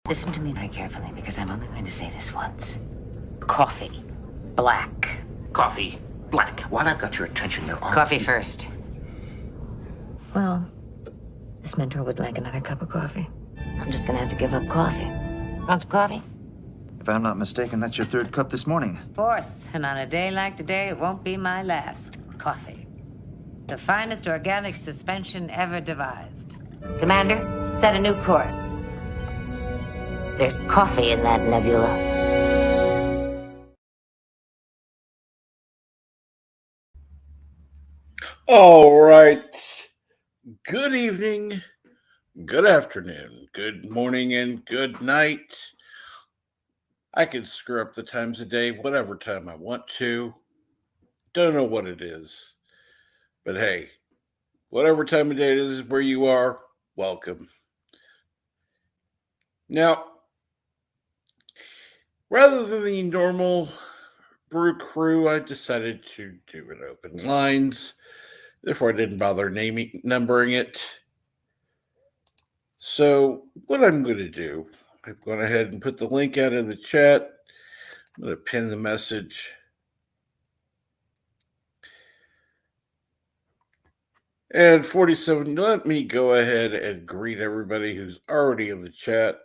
Listen to me very carefully, because I'm only going to say this once. Coffee. Black. Coffee. Black. While I've got your attention, there are... Coffee first. Well, this mentor would like another cup of coffee. I'm just gonna have to give up coffee. Want some coffee? If I'm not mistaken, that's your third cup this morning. Fourth, and on a day like today, it won't be my last. Coffee. The finest organic suspension ever devised. Commander, set a new course. There's coffee in that nebula. All right. Good evening, good afternoon, good morning, and good night. I can screw up the times of day, whatever time I want to. Don't know what it is. But hey, whatever time of day it is where you are, welcome. Now, rather than the normal brew crew, I decided to do an open lines. Therefore, I didn't bother numbering it. So what I'm going to do, I've gone ahead and put the link out in the chat. I'm going to pin the message. And 47, let me go ahead and greet everybody who's already in the chat.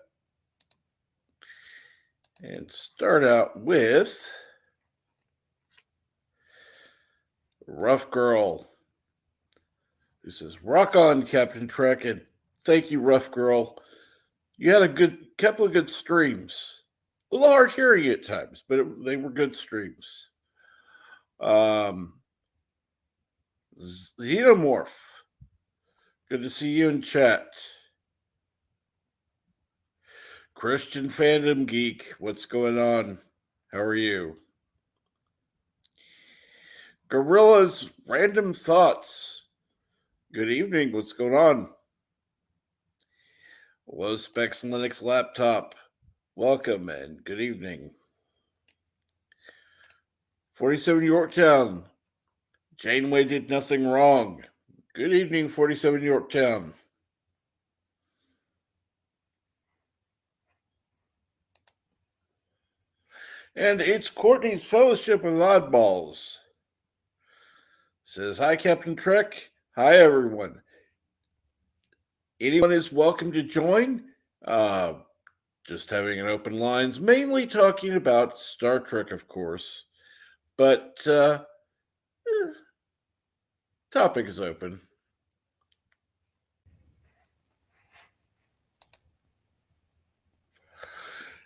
And start out with Rough Girl, who says, "Rock on, Captain Trek," and thank you, Rough Girl. You had a couple of good streams. A little hard hearing at times, but they were good streams. Xenomorph, good to see you in chat. Christian Fandom Geek, what's going on? How are you? Gorilla's Random Thoughts, good evening, what's going on? Low Specs Linux Laptop, welcome and good evening. 47 Yorktown, Janeway did nothing wrong. Good evening, 47 Yorktown. And it's Courtney's Fellowship of Oddballs. Says, "Hi, Captain Trek. Hi, everyone. Anyone is welcome to join. Just having an open lines, mainly talking about Star Trek, of course. But topic is open."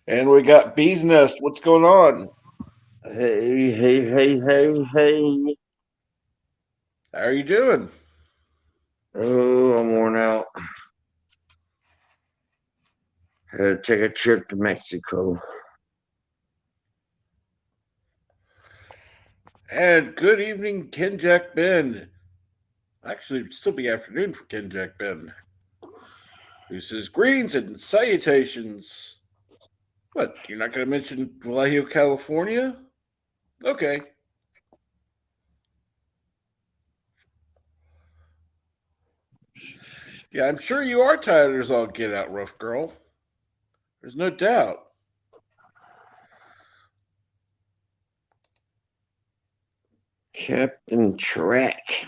And we got Bee's Nest. What's going on? Hey. How are you doing? Oh, I'm worn out. Had to take a trip to Mexico. And good evening, Ken Jack Ben. Actually, it'd still be afternoon for Ken Jack Ben, who says, "Greetings and salutations." What, you're not going to mention Vallejo, California? Okay. Yeah, I'm sure you are tired as all get out, Rough Girl. There's no doubt. Captain Trek.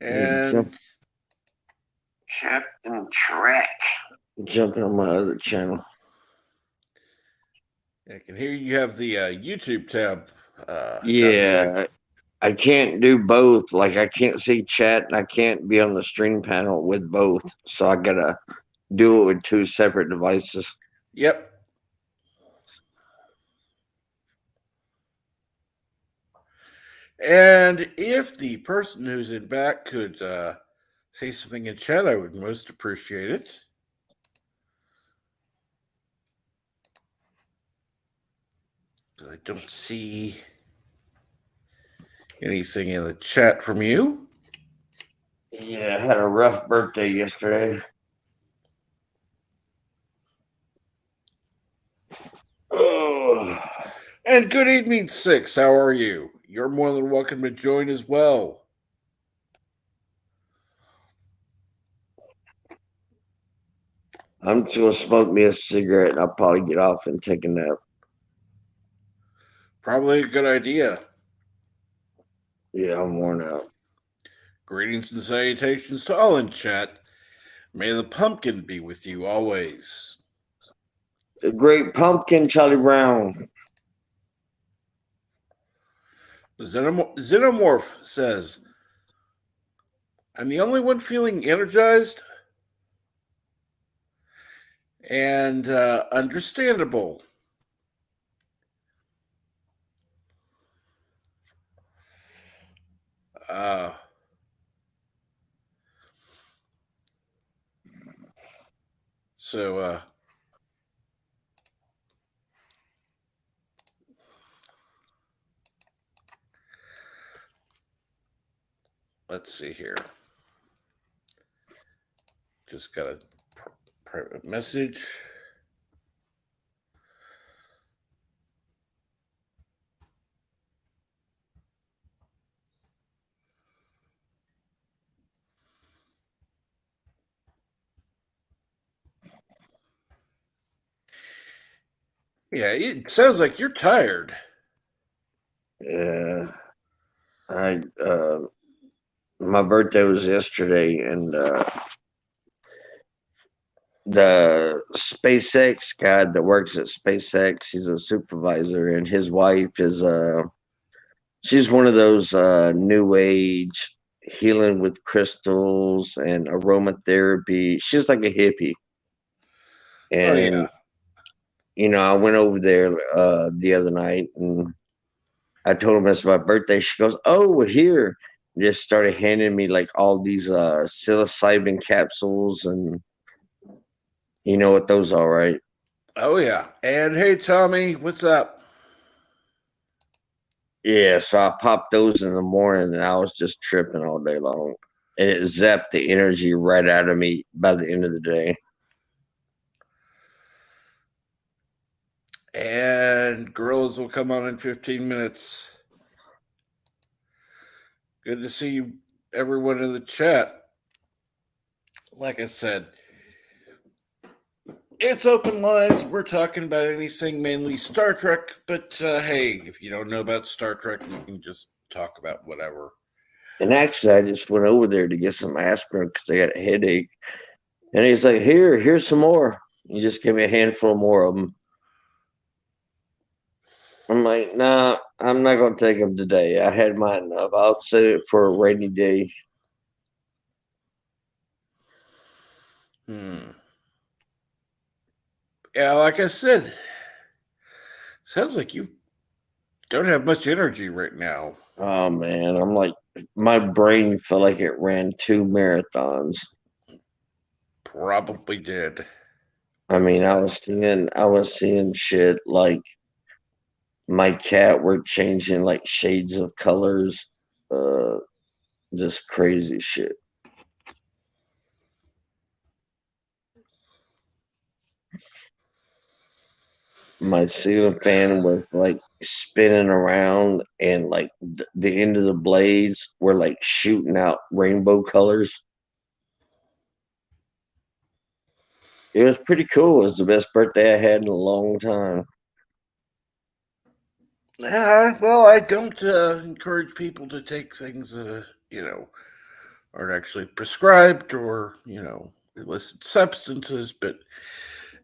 And Captain Trek. Jumping on my other channel. I can hear you have the YouTube tab. Yeah, I can't do both. Like, I can't see chat and I can't be on the stream panel with both. So I gotta do it with two separate devices. Yep. And if the person who's in back could say something in chat, I would most appreciate it. I don't see anything in the chat from you. Yeah, I had a rough birthday yesterday. Oh. And good evening, Six. How are you? You're more than welcome to join as well. I'm just gonna smoke me a cigarette and I'll probably get off and take a nap. Probably a good idea. Yeah, I'm worn out. Greetings and salutations to all in chat. May the pumpkin be with you always. The great pumpkin, Charlie Brown. The Xenomorph says, I'm the only one feeling energized and understandable. Uh, so, let's see here. Just got a private message. Yeah, it sounds like you're tired. Yeah. My birthday was yesterday, and the SpaceX guy that works at SpaceX, he's a supervisor, and his wife is she's one of those new age healing with crystals and aromatherapy. She's like a hippie. Oh, yeah. And I went over there the other night and I told him it's my birthday. She goes, "Oh, we're here." Just started handing me like all these psilocybin capsules, and you know what those are, right? Oh, yeah. And hey, Tommy, what's up? Yeah, so I popped those in the morning and I was just tripping all day long. And it zapped the energy right out of me by the end of the day. And Gorillas will come on in 15 minutes. Good to see you, everyone in the chat. Like I said, it's open lines. We're talking about anything, mainly Star Trek. But hey, if you don't know about Star Trek, you can just talk about whatever. And actually, I just went over there to get some aspirin because I got a headache. And he's like, here's some more. He just gave me a handful more of them. I'm like, nah, I'm not going to take them today. I had mine enough. I'll save it for a rainy day. Yeah, like I said, sounds like you don't have much energy right now. Oh, man. I'm like, my brain felt like it ran 2 marathons. Probably did. I mean, I was seeing shit like my cat were changing like shades of colors, uh, just crazy shit. My ceiling fan was like spinning around, and like the end of the blades were like shooting out rainbow colors. It was pretty cool. It was the best birthday I had in a long time. Well, I don't encourage people to take things that aren't actually prescribed or illicit substances, but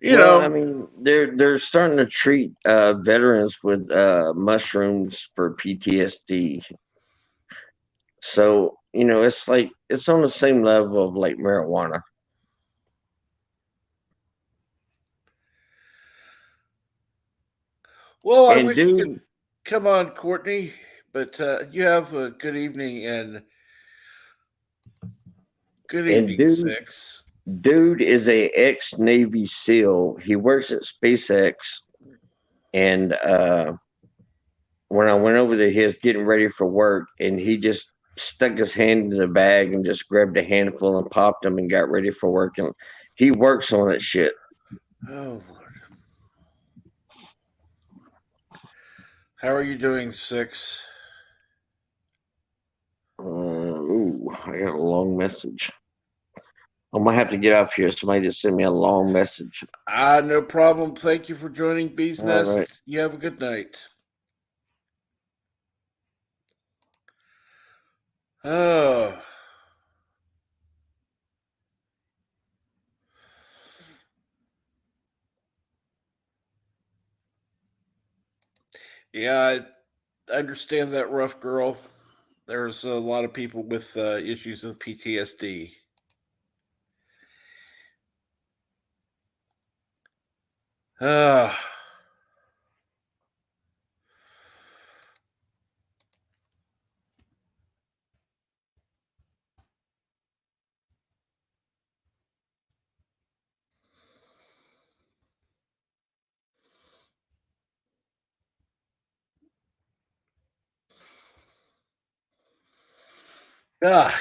Well, I mean, they're starting to treat veterans with mushrooms for PTSD. So it's like it's on the same level of like marijuana. well, I And wish you could dude, come on, Courtney, but you have a good evening and good and evening, dude, Six. dude is a ex Navy SEAL. He works at SpaceX, and when I went over there, he was getting ready for work, and he just stuck his hand in the bag and just grabbed a handful and popped them and got ready for work. And he works on that shit. Oh Lord, how are you doing, Six? Ooh, I got a long message. I'm gonna have to get off here. Somebody just sent me a long message. No problem. Thank you for joining Bee's All Nest. right. You have a good night. Oh. Yeah, I understand that, rough girl. There's a lot of people with issues with PTSD. Ah.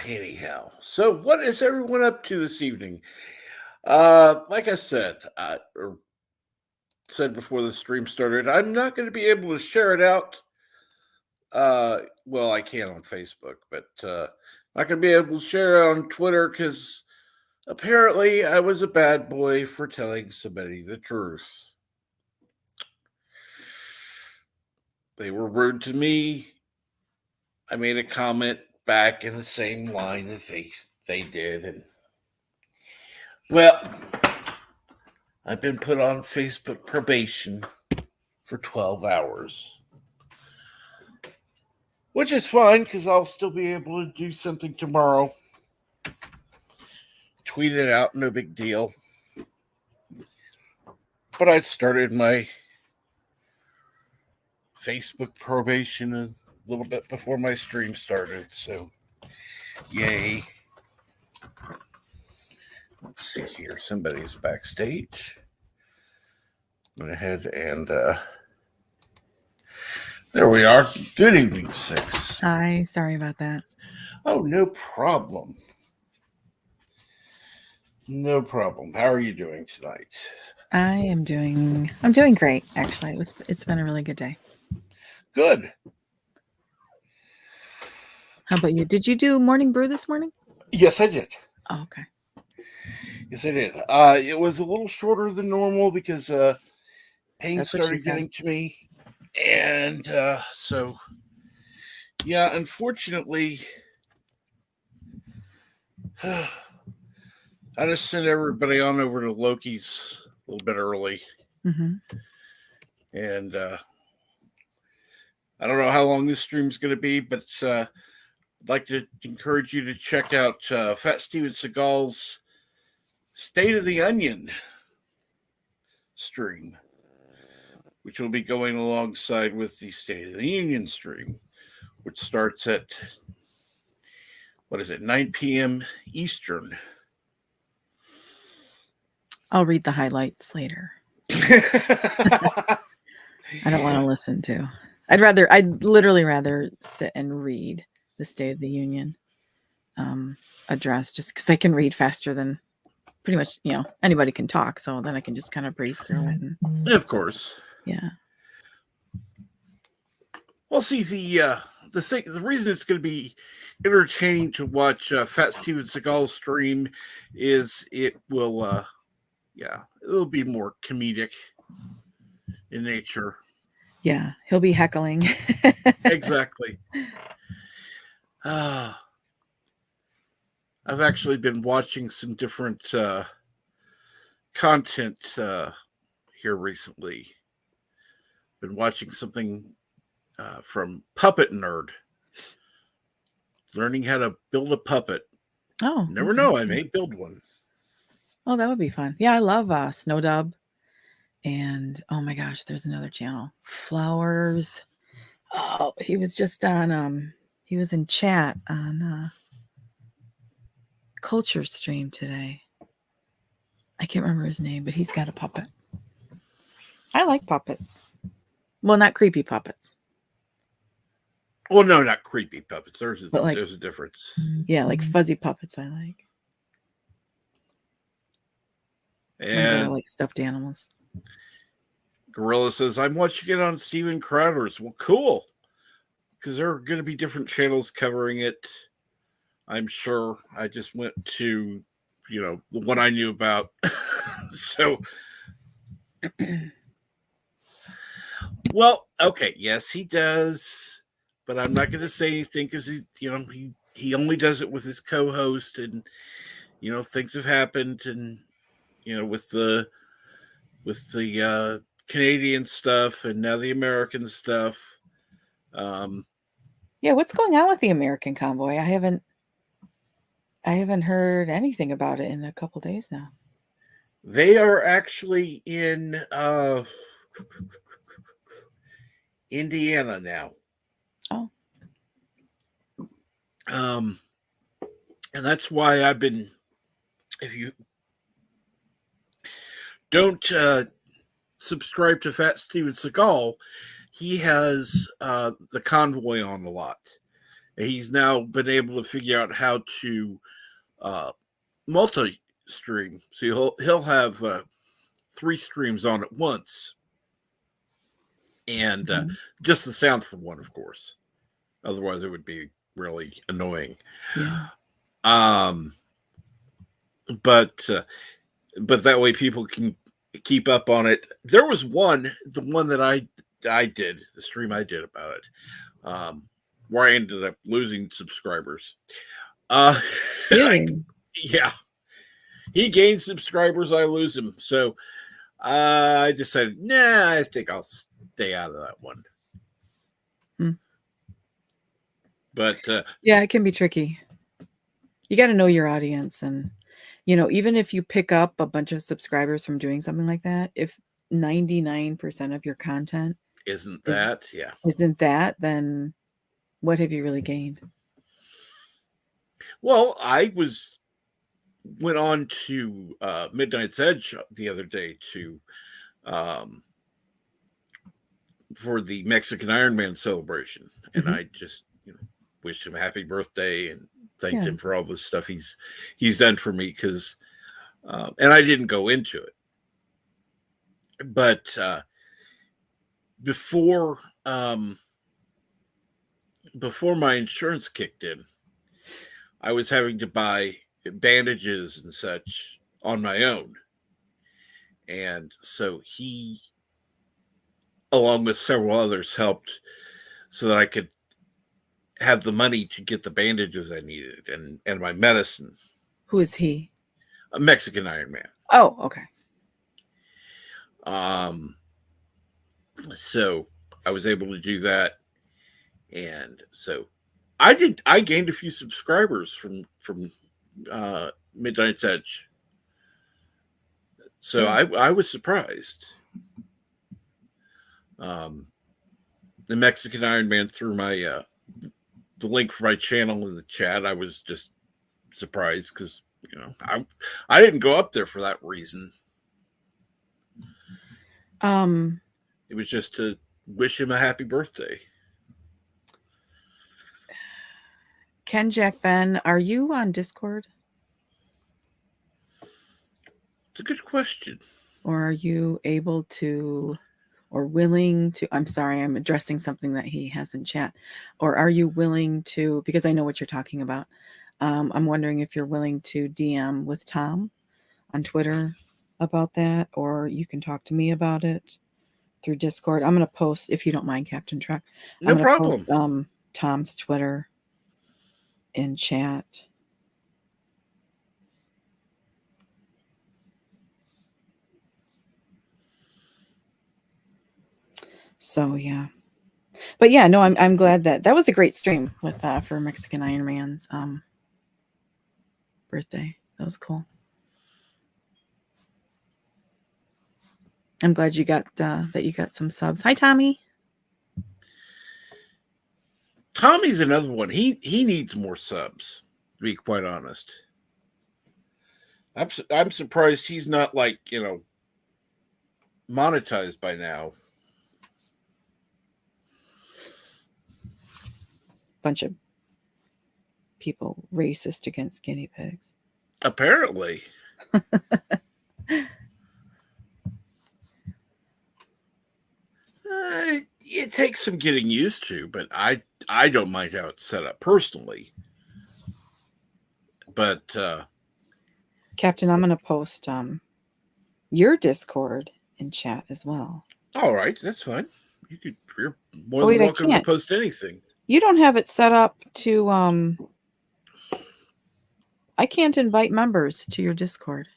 Anyhow. So what is everyone up to this evening? Like I said, or said before the stream started, I'm not going to be able to share it out. Well, I can on Facebook, but not going to be able to share it on Twitter because apparently I was a bad boy for telling somebody the truth. They were rude to me. I made a comment back in the same line that they did, and well, I've been put on Facebook probation for 12 hours. Which is fine, because I'll still be able to do something tomorrow. Tweet it out, no big deal. But I started my Facebook probation a little bit before my stream started, so yay. Let's see here. Somebody's backstage. Went ahead and there we are. Good evening, Six. Hi, sorry about that. Oh, no problem. No problem. How are you doing tonight? I'm doing great, actually. It's been a really good day. Good. How about you? Did you do Morning Brew this morning? Yes, I did. Oh, okay. Yes, I did. It was a little shorter than normal because pain That's what she started said. getting to me. And so, yeah, unfortunately, I just sent everybody on over to Loki's a little bit early. Mm-hmm. And I don't know how long this stream's going to be, but I'd like to encourage you to check out Fat Steven Seagal's State of the Onion stream, which will be going alongside with the State of the Union stream, which starts at, 9 p.m. Eastern. I'll read the highlights later. I don't want to listen to. I'd literally rather sit and read the State of the Union address, just because I can read faster than pretty much, anybody can talk. So then I can just kind of breeze through it. And, Of course. yeah. Well, see, the reason it's going to be entertaining to watch Fat Steven Seagal's stream is it will, it'll be more comedic in nature. Yeah, he'll be heckling. Exactly. I've actually been watching some different content here recently. Been watching something from Puppet Nerd. Learning how to build a puppet. Oh. Never know, I may build one. Oh, that would be fun. Yeah, I love Snowdub. And oh my gosh, there's another channel. Flowers. Oh, he was just on he was in chat on Culture Stream today. I can't remember his name, but he's got a puppet. I like puppets. Well, not creepy puppets. Well, no, not creepy puppets. There's a difference. Yeah, like fuzzy puppets I like. And I like stuffed animals. Gorilla says, I'm watching it on Steven Crowder's. Well, cool. Because there are going to be different channels covering it. I'm sure. I just went to the one I knew about. So, well, okay, yes, he does, but I'm not going to say anything because he only does it with his co-host, and things have happened, and with the Canadian stuff and now the American stuff. Yeah, what's going on with the American convoy? I haven't heard anything about it in a couple days now. They are actually in Indiana now. Oh. And that's why I've been, if you don't subscribe to Fat Steven Seagal, he has the convoy on a lot. He's now been able to figure out how to multi-stream. So he'll have 3 streams on at once. And just the sound from one, of course. Otherwise, it would be really annoying. Yeah. But that way people can keep up on it. There was the one that I did, the stream I did about it, where I ended up losing subscribers. Really? Yeah. He gains subscribers, I lose them. So I decided, I think I'll stay out of that one. But yeah, it can be tricky. You got to know your audience, and even if you pick up a bunch of subscribers from doing something like that, if 99% of your content isn't that, then what have you really gained? Well, I went on to Midnight's Edge the other day for the Mexican Iron Man celebration, and I just wished him a happy birthday and thanked him for all the stuff he's done for me, because and I didn't go into it, but before my insurance kicked in, I was having to buy bandages and such on my own, and so he, along with several others, helped so that I could have the money to get the bandages I needed and my medicine. Who is he? A Mexican Iron Man. Oh, okay. So I was able to do that, and so I gained a few subscribers from Midnight's Edge. So I was surprised. The Mexican Iron Man threw my the link for my channel in the chat. I was just surprised because I didn't go up there for that reason. It was just to wish him a happy birthday. Ken Jack Ben, are you on Discord? It's a good question. Or are you able to, or willing to, I'm sorry, I'm addressing something that he has in chat. Or are you willing to, because I know what you're talking about. I'm wondering if you're willing to DM with Tom on Twitter about that, or you can talk to me about it through Discord. I'm going to post, if you don't mind, Captain Truck. No problem. Post, Tom's Twitter in chat. So yeah, but yeah, no, I'm glad that was a great stream with for Mexican Iron Man's birthday. That was cool. I'm glad you got that you got some subs. Hi, Tommy. Tommy's another one. He needs more subs, to be quite honest. I'm surprised he's not monetized by now. Bunch of people racist against guinea pigs. Apparently. It takes some getting used to, but I don't mind how it's set up personally. But Captain, I'm going to post your Discord in chat as well. All right, that's fine. You're more Oh, than wait, I welcome to can't. post anything. You don't have it set up to I can't invite members to your Discord.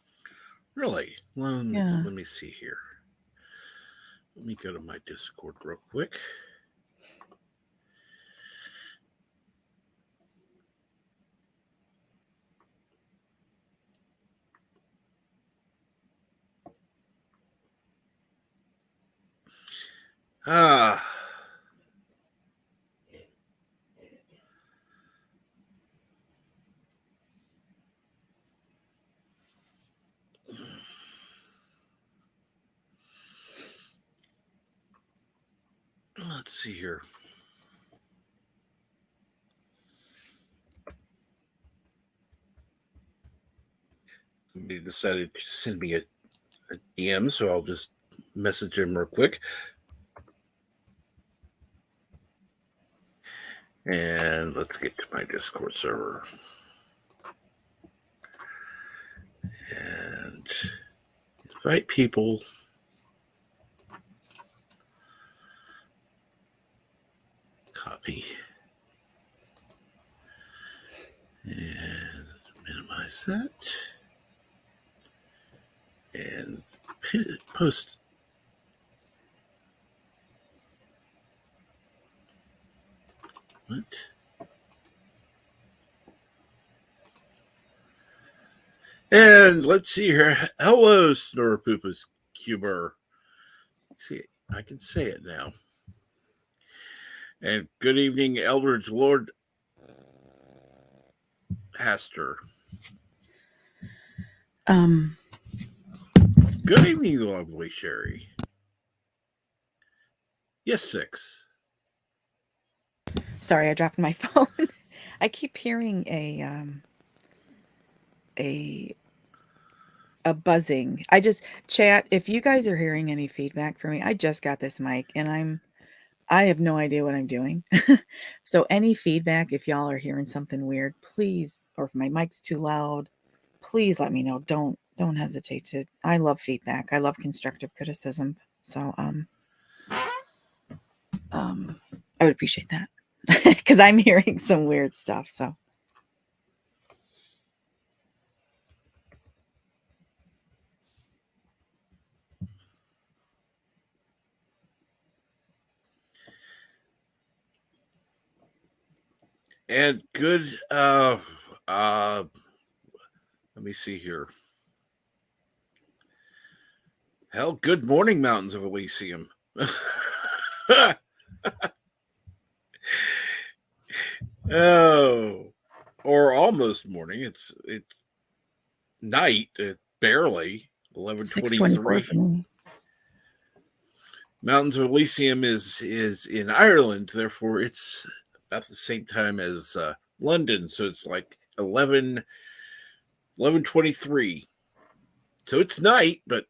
Really? Well, Yeah. let me see here. Let me go to my Discord real quick. Let's see here. Somebody decided to send me a DM, so I'll just message him real quick. And let's get to my Discord server. And invite people. Copy. And minimize that. And post. What? And let's see here. Hello, Snorpoopus Cuber. See, I can say it now. And good evening, Eldridge Lord Haster. Good evening, lovely Sherry. Yes, 6. Sorry, I dropped my phone. I keep hearing a buzzing. I just chat. If you guys are hearing any feedback from me, I just got this mic and I have no idea what I'm doing. So any feedback, if y'all are hearing something weird, please, or if my mic's too loud, please let me know. Don't hesitate to. I love feedback. I love constructive criticism. So I would appreciate that because I'm hearing some weird stuff. So. And good let me see here. Hell, good morning, Mountains of Elysium. Oh, or almost morning. It's night. Barely 11:23. Mountains of Elysium is in Ireland, therefore it's about the same time as London, so it's like 11:23. So it's night, but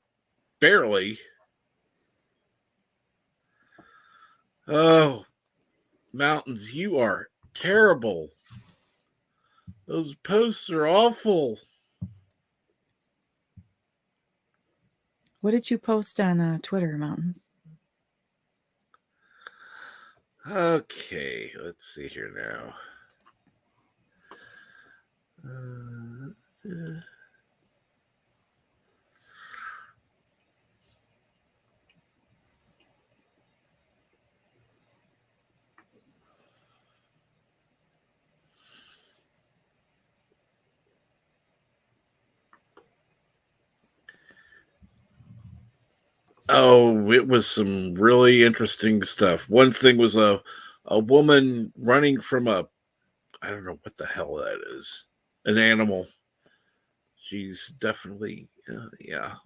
barely. Oh, Mountains, you are terrible. Those posts are awful. What did you post on Twitter, Mountains? Okay, let's see here now. Oh, it was some really interesting stuff. One thing was a woman running from I don't know what the hell that is, an animal. She's definitely, yeah.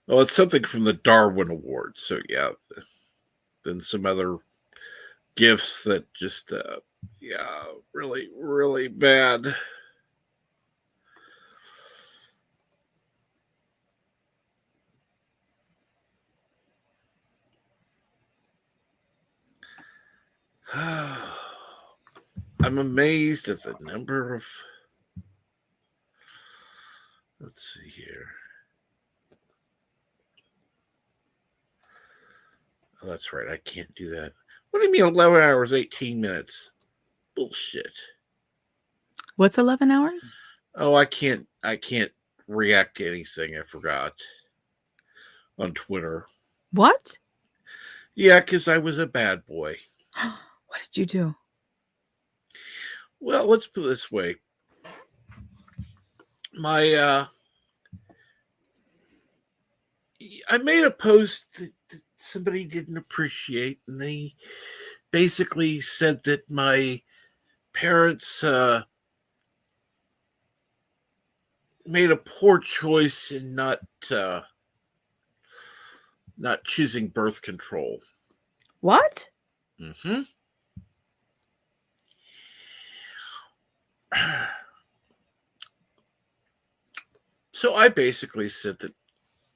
Well, it's something from the Darwin Awards. So, yeah. Then some other gifts that just, yeah, really, really bad. I'm amazed at the number of Let's see here. Oh, that's right. I can't do that. What do you mean 11 hours, 18 minutes? Bullshit. What's 11 hours? Oh, I can't react to anything. I forgot. On Twitter. What? Yeah, because I was a bad boy. What did you do? Well, let's put it this way. I made a post that somebody didn't appreciate, and they basically said that my parents made a poor choice in not choosing birth control. What? Mm-hmm. So I basically said that,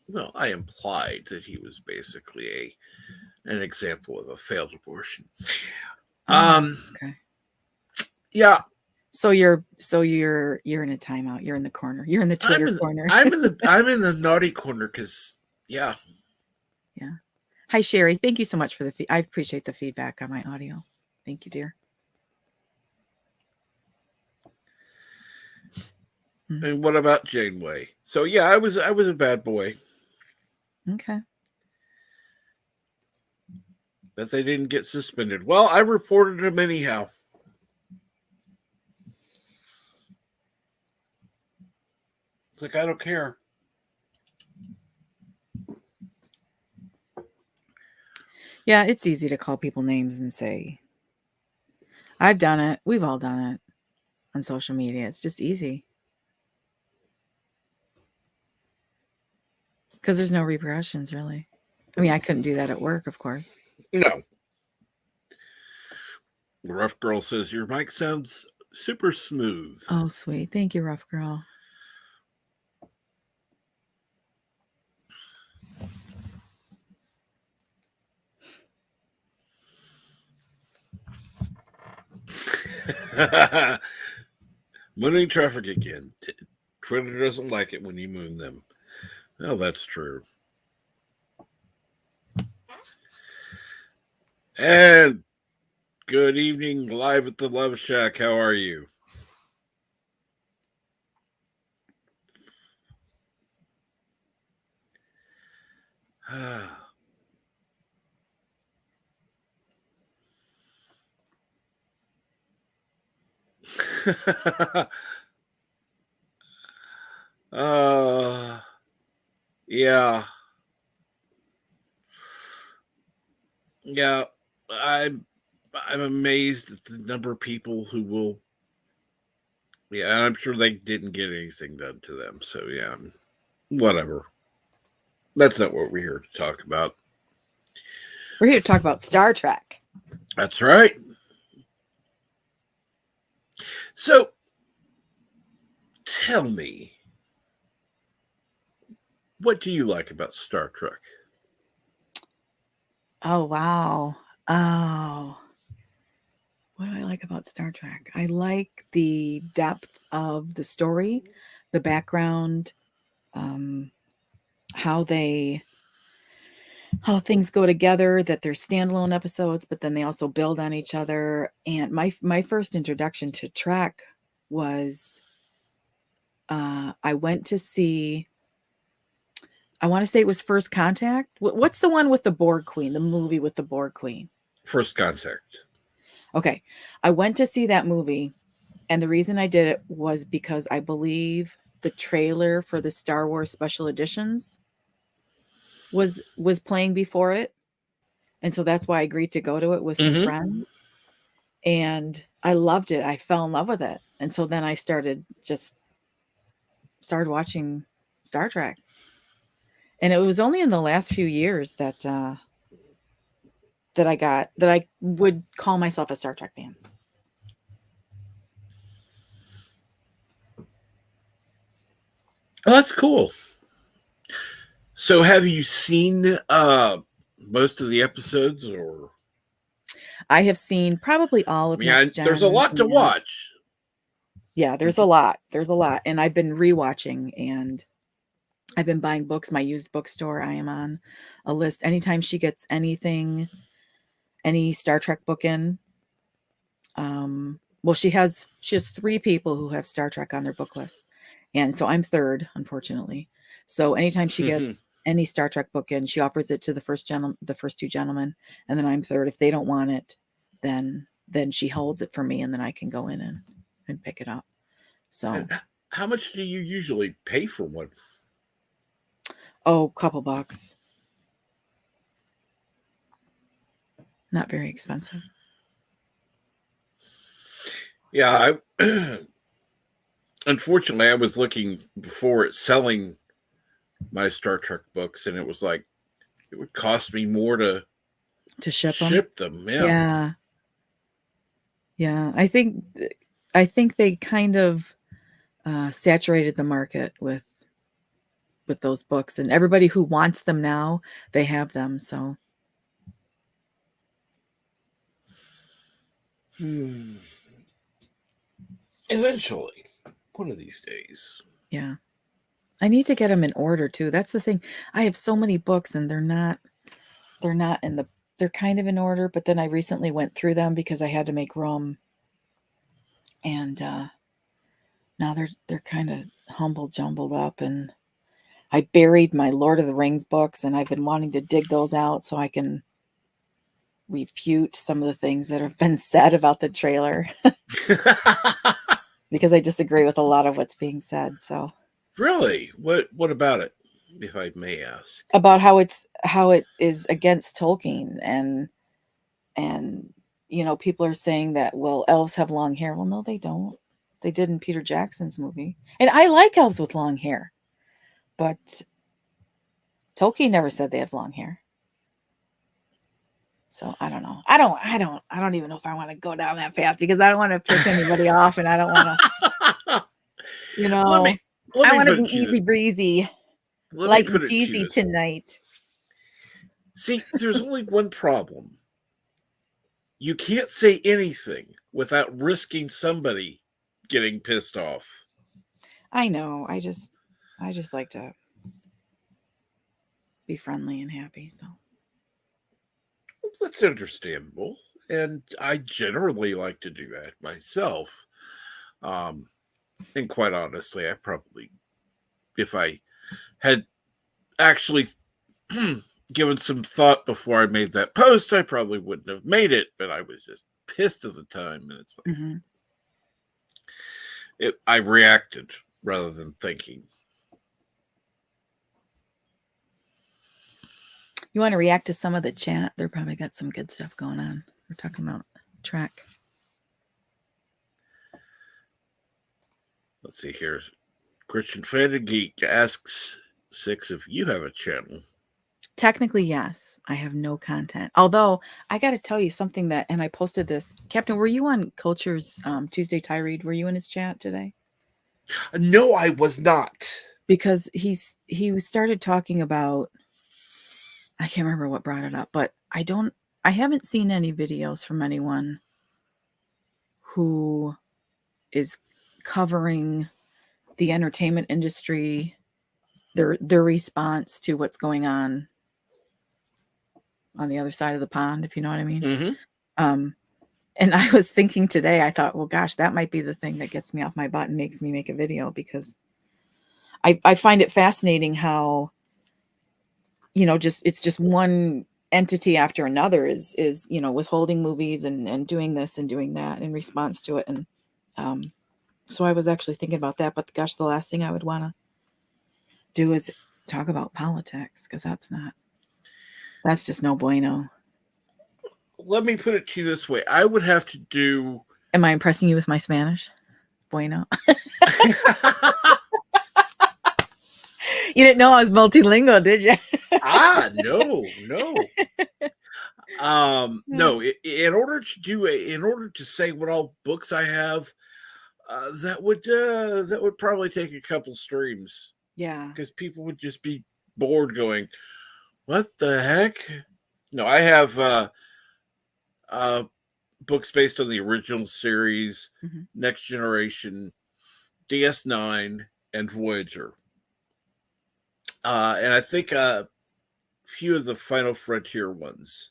well, I implied that he was basically an example of a failed abortion. Okay. Yeah. So you're in a timeout. You're in the corner. You're in the Twitter corner. I'm in the naughty corner because yeah. Yeah. Hi Sherry. Thank you so much for I appreciate the feedback on my audio. Thank you, dear. And what about Janeway? So yeah, I was a bad boy. Okay. But they didn't get suspended. Well, I reported him anyhow. It's like, I don't care. Yeah, it's easy to call people names and say, I've done it. We've all done it on social media. It's just easy. Because there's no repercussions, really. I mean, I couldn't do that at work, of course. No. The Rough Girl says, your mic sounds super smooth. Oh, sweet. Thank you, Rough Girl. Mooning traffic again. Twitter doesn't like it when you moon them. Well, that's true. And good evening, live at the Love Shack. How are you? Yeah. Yeah, I'm amazed at the number of people who will. Yeah, I'm sure they didn't get anything done to them. So yeah, whatever. That's not what we're here to talk about. We're here to talk about Star Trek. That's right. So, tell me, what do you like about Star Trek? Oh, wow. Oh. What do I like about Star Trek? I like the depth of the story, the background, how things go together, that they're standalone episodes, but then they also build on each other. And my first introduction to Trek was I went to see, I want to say it was First Contact. What's the one with the Borg Queen, the movie with the Borg Queen? First Contact. Okay. I went to see that movie, and the reason I did it was because I believe the trailer for the Star Wars special editions was playing before it. And so that's why I agreed to go to it with some friends. And I loved it. I fell in love with it. And so then I started watching Star Trek. And it was only in the last few years that I would call myself a Star Trek fan. Oh, that's cool. So have you seen most of the episodes, or? I have seen probably all of Next Gen. There's a lot to watch. Yeah, there's a lot. There's a lot. And I've been rewatching and I've been buying books. My used bookstore, I am on a list. Anytime she gets anything, any Star Trek book in, well, she has 3 people who have Star Trek on their book list. And so I'm third, unfortunately. So anytime she gets any Star Trek book in, she offers it to the first 2 gentlemen, and then I'm third. If they don't want it, then she holds it for me, and then I can go in and pick it up. So And how much do you usually pay for one? oh, couple bucks. Not very expensive. Yeah, I unfortunately I was looking before at selling my Star Trek books, and it was like it would cost me more to ship them. Yeah. I think they kind of saturated the market with those books, and everybody who wants them now, they have them. So Eventually, one of these days. yeah, I need to get them in order too. That's the thing. I have so many books, and they're not in the. They're kind of in order, but then I recently went through them because I had to make room, and now they're kind of jumbled up, and I buried my Lord of the Rings books, and I've been wanting to dig those out so I can refute some of the things that have been said about the trailer because I disagree with a lot of what's being said. So Really? What about it, if I may ask? about how it is against Tolkien, and people are saying that, well, elves have long hair. Well, no, they don't. They did in Peter Jackson's movie. And I like elves with long hair. But Tolkien never said they have long hair. So I don't know. I don't even know if I want to go down that path because I don't want to piss anybody off, and I don't want to, I want to be easy breezy, light and cheesy tonight. See, there's only one problem. You can't say anything without risking somebody getting pissed off. I know. I just like to be friendly and happy. So That's understandable. And I generally like to do that myself. And quite honestly, I probably, if I had actually given some thought before I made that post, I probably wouldn't have made it, but I was just pissed at the time. And it's like, I reacted rather than thinking. you want to react to some of the chat? They're probably got some good stuff going on. We're talking about track. Let's see here. Christian Fandom Geek asks 6 if you have a channel. Technically, yes. I have no content. Although, I got to tell you something that, and I posted this. Captain, were you on Culture's Tuesday tirade? Were you in his chat today? No, I was not. Because he started talking about, I can't remember what brought it up, but I haven't seen any videos from anyone who is covering the entertainment industry, their response to what's going on the other side of the pond, if you know what I mean. Mm-hmm. And I was thinking today, I thought, well, gosh, that might be the thing that gets me off my butt and makes me make a video, because I find it fascinating how, it's just one entity after another is withholding movies and doing this and doing that in response to it. And so I was actually thinking about that, but gosh, the last thing I would want to do is talk about politics, because that's just no bueno. Let me put it to you this way. I would have to do... Am I impressing you with my Spanish? Bueno. You didn't know I was multilingual, did you? No. No, in order to say what all books I have, that would probably take a couple streams. Yeah. Because people would just be bored going, what the heck? No, I have books based on the original series, Next Generation, DS9, and Voyager. And I think a few of the Final Frontier ones.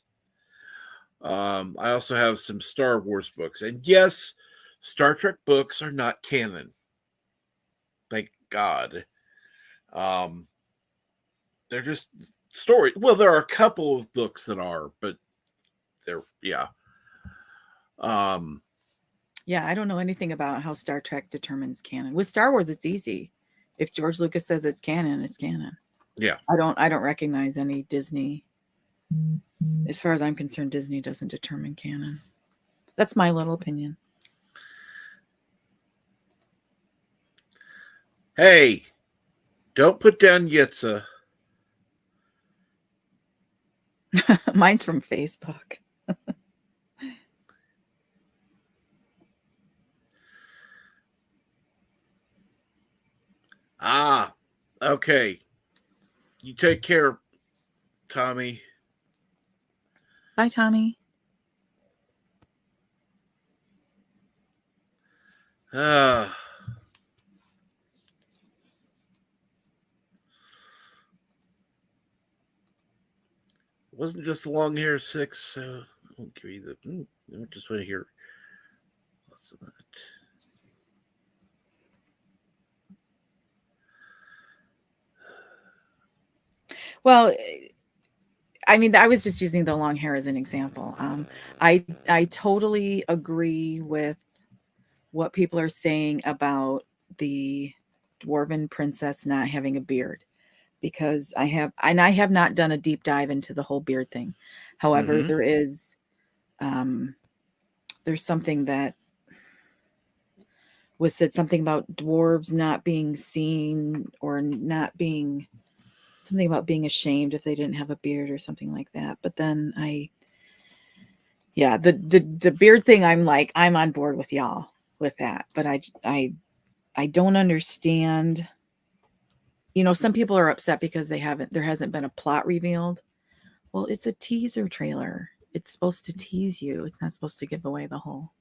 I also have some Star Wars books. And yes, Star Trek books are not canon. Thank God. They're just story. Well, there are a couple of books that are, but they're, yeah. Yeah, I don't know anything about how Star Trek determines canon. With Star Wars, it's easy. If George Lucas says it's canon, it's canon. Yeah. I don't recognize any Disney. As far as I'm concerned, Disney doesn't determine canon. That's my little opinion. Hey, don't put down Yitza. Mine's from Facebook. Okay. You take care, Tommy. Bye, Tommy. It wasn't just the long hair 6, so I won't give you the. I just want to hear lots of that. Well, I mean, I was just using the long hair as an example. I totally agree with what people are saying about the dwarven princess not having a beard, because I have not done a deep dive into the whole beard thing. However, there is there's something that was said, something about dwarves not being seen, or not being, something about being ashamed if they didn't have a beard or something like that. But then the beard thing, I'm on board with y'all with that. But I don't understand. You know, some people are upset because there hasn't been a plot revealed. Well, it's a teaser trailer. It's supposed to tease you. It's not supposed to give away the whole.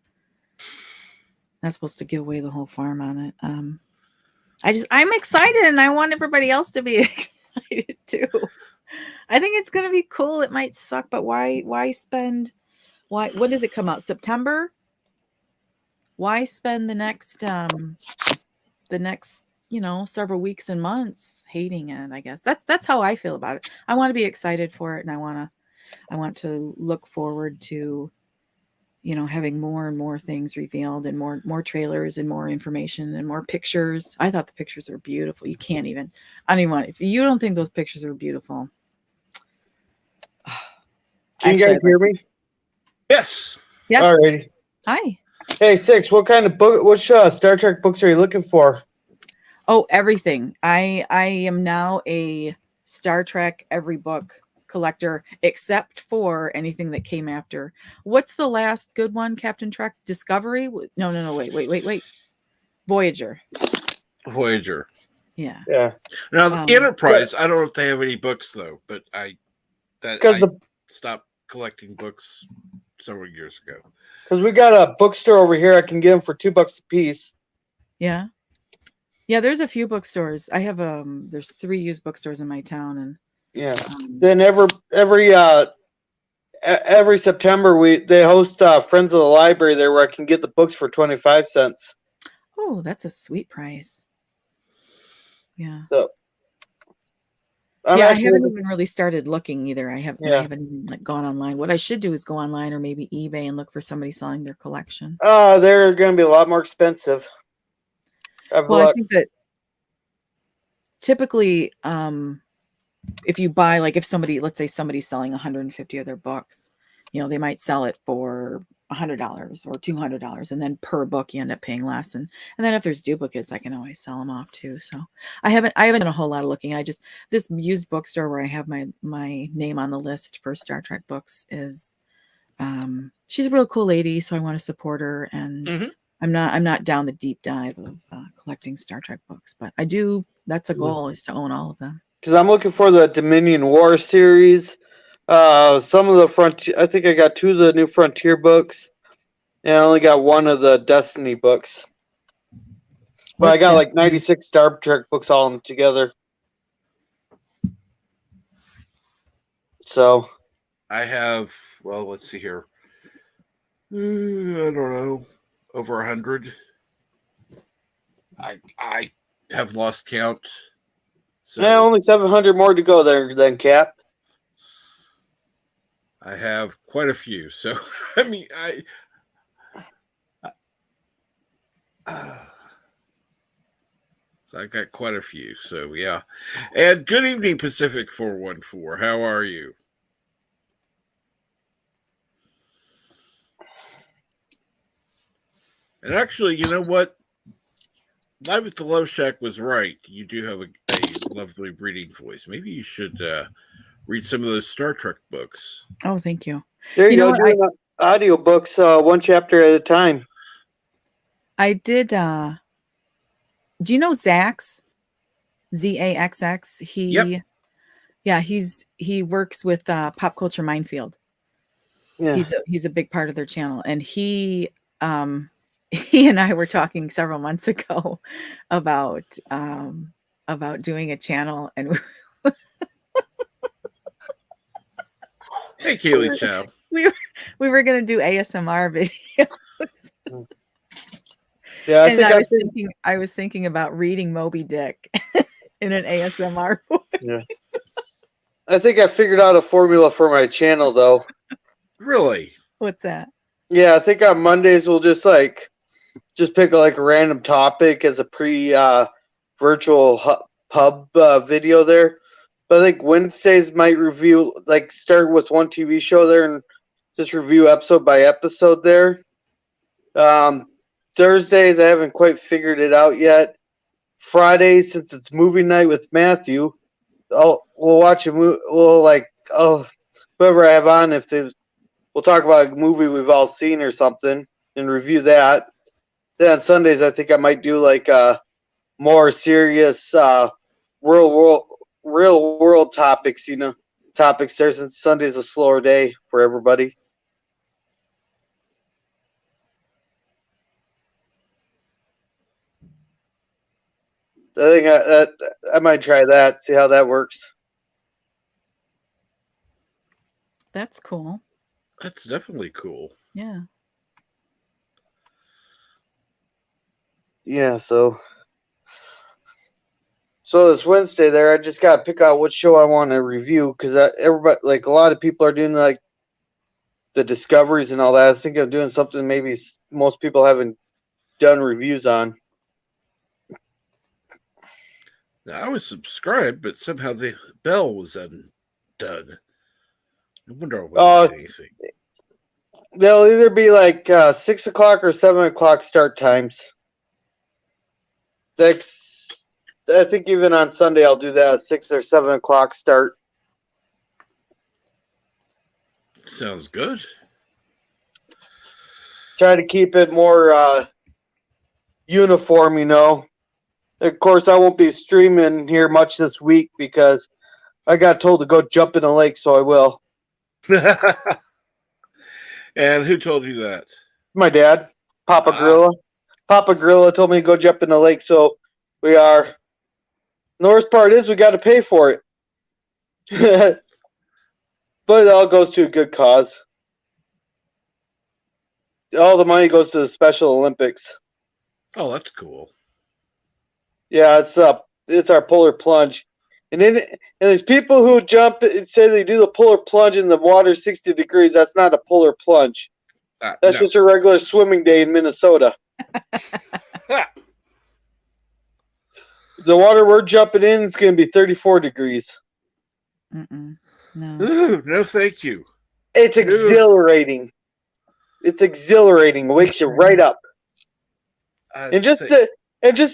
Not supposed to give away the whole farm on it. I'm excited, and I want everybody else to be excited too. I think it's going to be cool. It might suck, but why when does it come out? September? Why spend the next several weeks and months hating it? I guess that's how I feel about it. I want to be excited for it, and I want to look forward to, having more and more things revealed, and more trailers, and more information, and more pictures. I thought the pictures were beautiful. I don't even want, if you don't think those pictures are beautiful. Can you guys hear me? Yes. Yes. Alrighty. Hi. Hey, Six, what kind of book, which Star Trek books are you looking for? Oh, everything. I am now a Star Trek every book collector, except for anything that came after. What's the last good one? Captain Trek Discovery? No. Wait. Voyager. Yeah. Now the Enterprise, I don't know if they have any books though, but I stopped collecting books several years ago. Because we got a bookstore over here. I can get them for $2 a piece. Yeah. There's a few bookstores. I have there's 3 used bookstores in my town, and then every September they host Friends of the Library there, where I can get the books for 25 cents. Oh, that's a sweet price. Yeah. So I haven't even really started looking either. I haven't even gone online. What I should do is go online, or maybe eBay, and look for somebody selling their collection. They're going to be a lot more expensive. I think that typically, if you buy, let's say somebody's selling 150 of their books, they might sell it for $100 or $200, and then per book you end up paying less. And then if there's duplicates, I can always sell them off too. So I haven't done a whole lot of looking. This used bookstore where I have my name on the list for Star Trek books is, she's a real cool lady, so I want to support her. And I'm not down the deep dive of collecting Star Trek books, but I do. That's a goal, is to own all of them. Because I'm looking for the Dominion War series. Some of the Frontier. I think I got 2 of the new Frontier books, and I only got 1 of the Destiny books. But I What's got like Daphne? 96 Star Trek books all together. So I have, well, let's see here. I don't know, over 100. I have lost count. So yeah, only 700 more to go there then, Cap. I have quite a few. So I mean, so I got quite a few. So yeah. And good evening, Pacific 414. How are you? And actually, you know what? Live at the Love Shack was right. You do have a lovely reading voice. Maybe you should read some of those Star Trek books. Oh, thank you. There you You know go, what? doing audiobooks one chapter at a time. I did. Do you know Zax? ZAXX. Yep. He works with Pop Culture Minefield. Yeah. He's a big part of their channel, and he and I were talking several months ago about doing a channel, and Hey, Kaylee Chow. we were going to do ASMR videos. Yeah, And I was thinking about reading Moby Dick in an ASMR voice. Yeah. I think I figured out a formula for my channel though. Really? What's that? Yeah, I think on Mondays we'll just pick a random topic as a virtual pub video there. But I think Wednesdays might review, start with one TV show there and just review episode by episode there. Thursdays I haven't quite figured it out yet. Fridays, since it's movie night with Matthew, we'll watch a movie. Whoever I have on, we'll talk about a movie we've all seen or something and review that. Then on Sundays, I think I might do a more serious real world topics. Topics there, since Sunday's a slower day for everybody. I think I might try that. See how that works. That's cool. That's definitely cool. Yeah. Yeah, so this Wednesday there, I just gotta pick out what show I want to review, because everybody, a lot of people are doing the discoveries and all that. I think I'm doing something maybe most people haven't done reviews on. Now, I was subscribed, but somehow the bell was undone. I wonder I did anything. They'll either be 6 o'clock or 7 o'clock start times. I think even on Sunday I'll do that, 6 or 7 o'clock start. Sounds good. Try to keep it more uniform, Of course, I won't be streaming here much this week because I got told to go jump in a lake, so I will. And who told you that? My dad, Papa Gorilla. Papa Gorilla told me to go jump in the lake, so we are. The worst part is we got to pay for it. But it all goes to a good cause. All the money goes to the Special Olympics. Oh, that's cool. Yeah, it's our polar plunge. And there's people who jump and say they do the polar plunge and the water's 60 degrees. That's not a polar plunge. That's just a regular swimming day in Minnesota. The water we're jumping in is going to be 34 degrees. No. Ooh, no, thank you. It's exhilarating. It's exhilarating. It wakes you right up. And just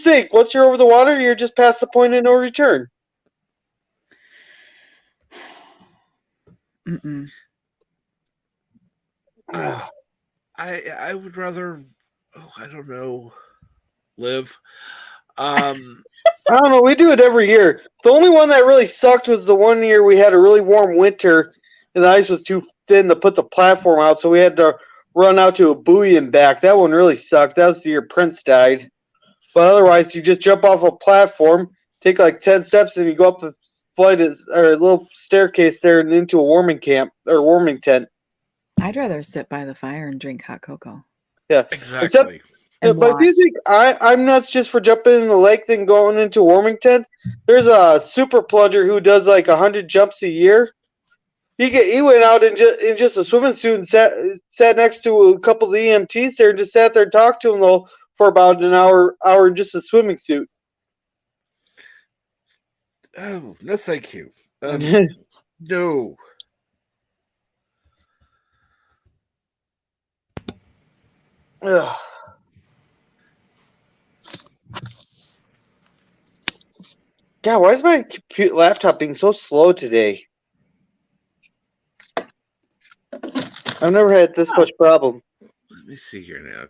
think, once you're over the water, you're just past the point of no return. I would rather, I don't know, live. I don't know. We do it every year. The only one that really sucked was the one year we had a really warm winter and the ice was too thin to put the platform out, so we had to run out to a buoy and back. That one really sucked. That was the year Prince died. But otherwise, you just jump off a platform, take like 10 steps, and you go up a flight or a little staircase there and into a warming camp or warming tent. I'd rather sit by the fire and drink hot cocoa. Yeah, Exactly. but if you think I'm nuts just for jumping in the lake than going into a warming tent, there's a super plunger who does like 100 jumps a year. He went out in just a swimming suit and sat next to a couple of the EMTs there and just sat there and talked to them though for about an hour in just a swimming suit. Oh, no, thank you. No. Ugh. God, why is my laptop being so slow today? I've never had this much problem. Let me see here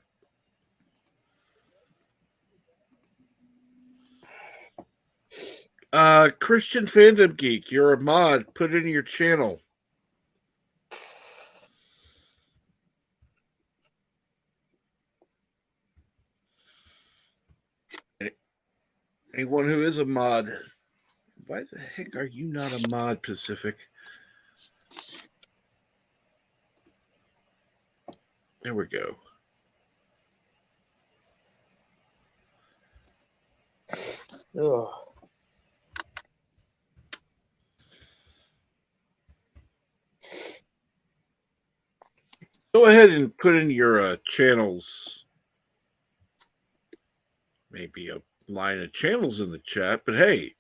now. Christian Fandom Geek, you're a mod. Put it in your channel. Anyone who is a mod, why the heck are you not a mod, Pacific? There we go. Ugh. Go ahead and put in your channels. Maybe a line of channels in the chat, but hey.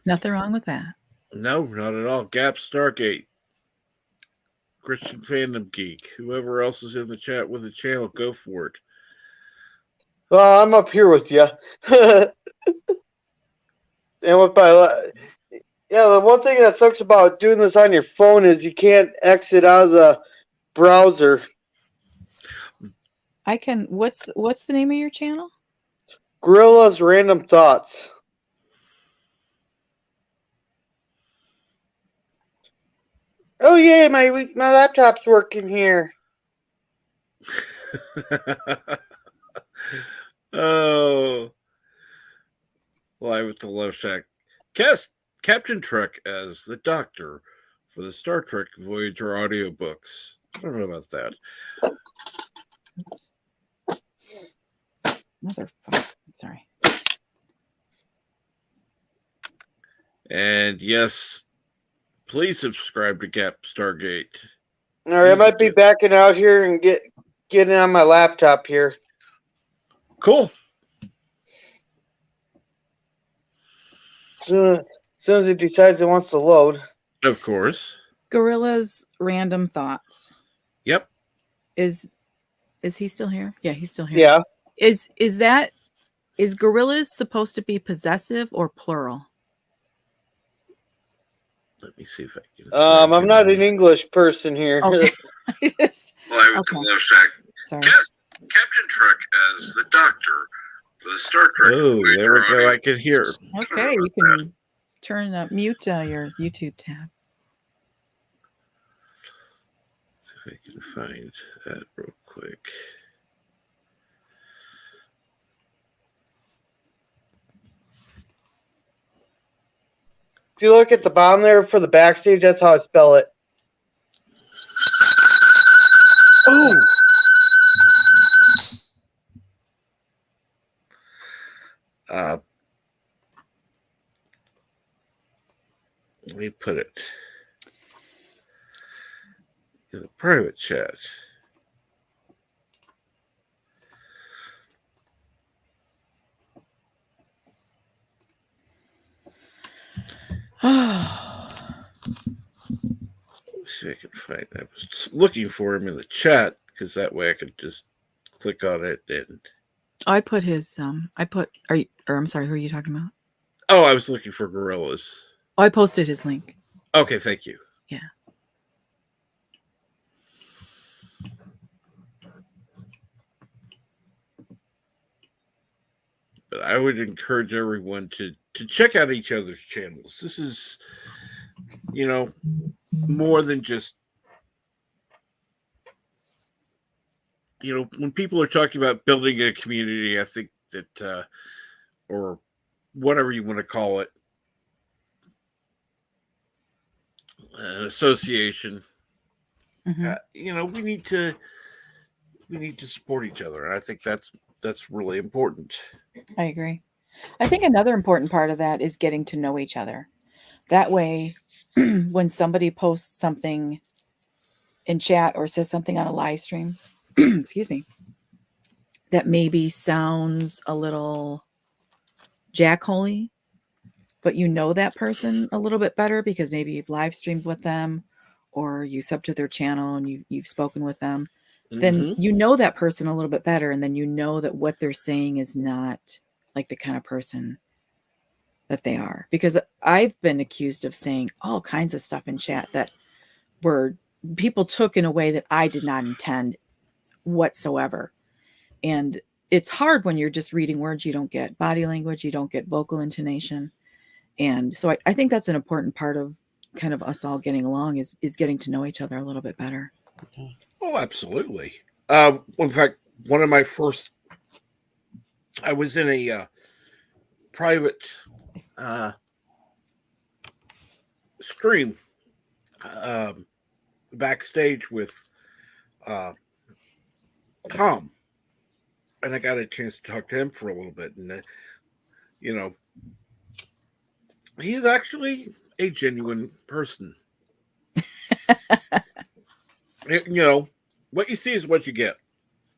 Nothing wrong with that. No, not at all. Gap Stargate. Christian Fandom Geek. Whoever else is in the chat with the channel, go for it. Well, I'm up here with you. And with my the one thing that sucks about doing this on your phone is you can't exit out of the browser. I can. What's the name of your channel? Gorilla's Random Thoughts. Oh yeah, my laptop's working here. Oh, live with the Love Shack. Cast Captain Trek as the Doctor for the Star Trek Voyager audiobooks. I don't know about that. Motherfucker. Sorry. And yes, please subscribe to Gap Stargate. All right, I might be backing out here and getting on my laptop here. Cool. As soon as it decides it wants to load. Of course. Gorilla's Random Thoughts. Yep. Is he still here? Yeah, he's still here. Yeah. Is gorillas supposed to be possessive or plural? Let me see if I can. I'm not an English person here. Okay. Live with the Love Shack. Sorry. Cast Captain Trek as the Doctor for the Star Trek. Oh, there we go. I can hear. Okay, you can turn mute your YouTube tab. See if I can find that real quick. If you look at the bottom there for the backstage, that's how I spell it. Oh. Let me put it in the private chat. See if I can find that. I was looking for him in the chat because that way I could just click on it and. I put his I'm sorry, who are you talking about? Oh, I was looking for gorillas. Oh, I posted his link. Okay, thank you. Yeah. But I would encourage everyone to check out each other's channels. This is, more than just when people are talking about building a community, I think that, or whatever you want to call it, an association, Mhm. we need to support each other, and I think that's really important. I agree. I think another important part of that is getting to know each other. That way, when somebody posts something in chat or says something on a live stream, excuse me, that maybe sounds a little jackholy, but you know that person a little bit better because maybe you've live streamed with them or you sub to their channel and you've spoken with them, then Mm-hmm. you know that person a little bit better. And then you know that what they're saying is not like the kind of person that they are. Because I've been accused of saying all kinds of stuff in chat that were people took in a way that I did not intend whatsoever. And it's hard when you're just reading words. You don't get body language, you don't get vocal intonation. And so I think that's an important part of kind of us all getting along is getting to know each other a little bit better. Oh, absolutely. In fact, one of my first, I was in a private stream backstage with Tom, and I got a chance to talk to him for a little bit, and he's actually a genuine person. What you see is what you get.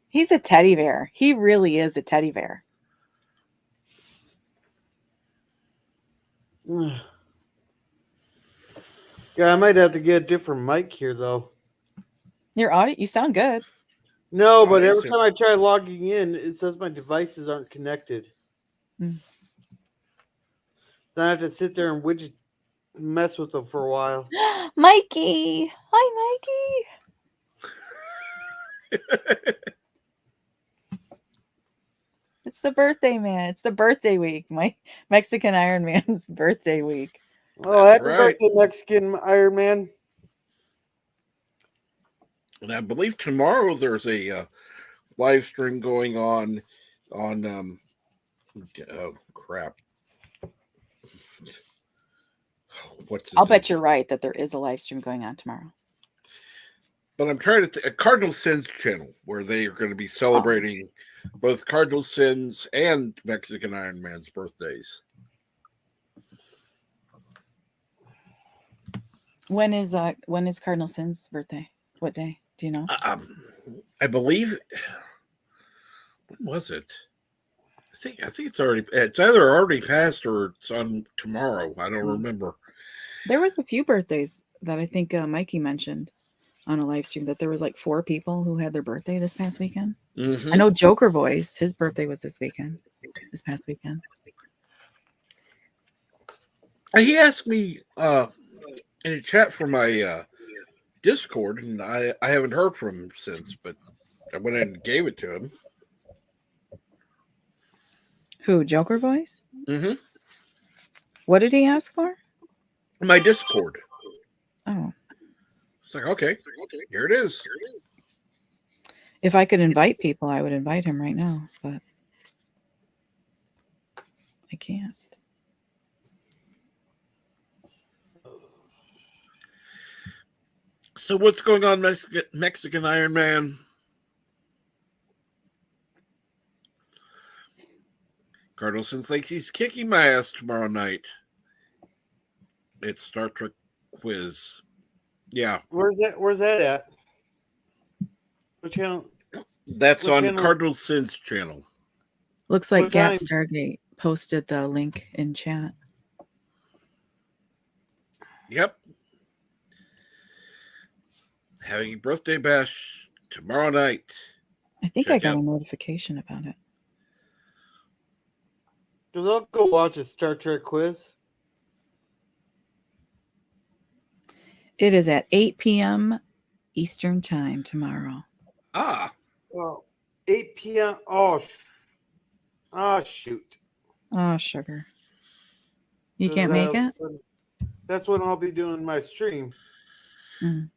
He's a teddy bear. He really is a teddy bear. Yeah, I might have to get a different mic here, though. Your audio, you sound good. No, but every time I try logging in, it says my devices aren't connected. Mm. Then I have to sit there and mess with them for a while. Mikey! Hi, Mikey! It's the birthday man. It's the birthday week. My Mexican Iron Man's birthday week. Oh, happy birthday, Mexican Iron Man. And I believe tomorrow there's a live stream going on oh crap. I'll bet you're right that there is a live stream going on tomorrow. But I'm trying to Cardinal Sins channel where they are going to be celebrating both Cardinal Sins and Mexican Iron Man's birthdays. When is Cardinal Sin's birthday? What day? Do you know? I believe. When was it? I think it's either already passed or it's on tomorrow. I don't remember. There was a few birthdays that I think Mikey mentioned on a live stream that there was like 4 people who had their birthday this past weekend. Mm-hmm. I know Joker Voice, his birthday was this past weekend. He asked me in a chat for my Discord, and I haven't heard from him since, but I went in and gave it to him. Who, Joker Voice? Mm-hmm. What did he ask for? My Discord. Oh. It's like, okay, here it is. If I could invite people, I would invite him right now, but I can't. So what's going on, Mexican Iron Man? Cardleson thinks he's kicking my ass tomorrow night. It's Star Trek quiz. Yeah. Where's that at? What channel? That's on channel? Cardinal Sin's channel. Looks like Gap Stargate posted the link in chat. Yep. Having a birthday bash tomorrow night. I think I got a notification about it. Do they go watch a Star Trek quiz? It is at 8 p.m. Eastern time tomorrow. Well, 8 p.m. Oh, shoot. Oh, sugar. You can't make it? That's when I'll be doing my stream. Mm.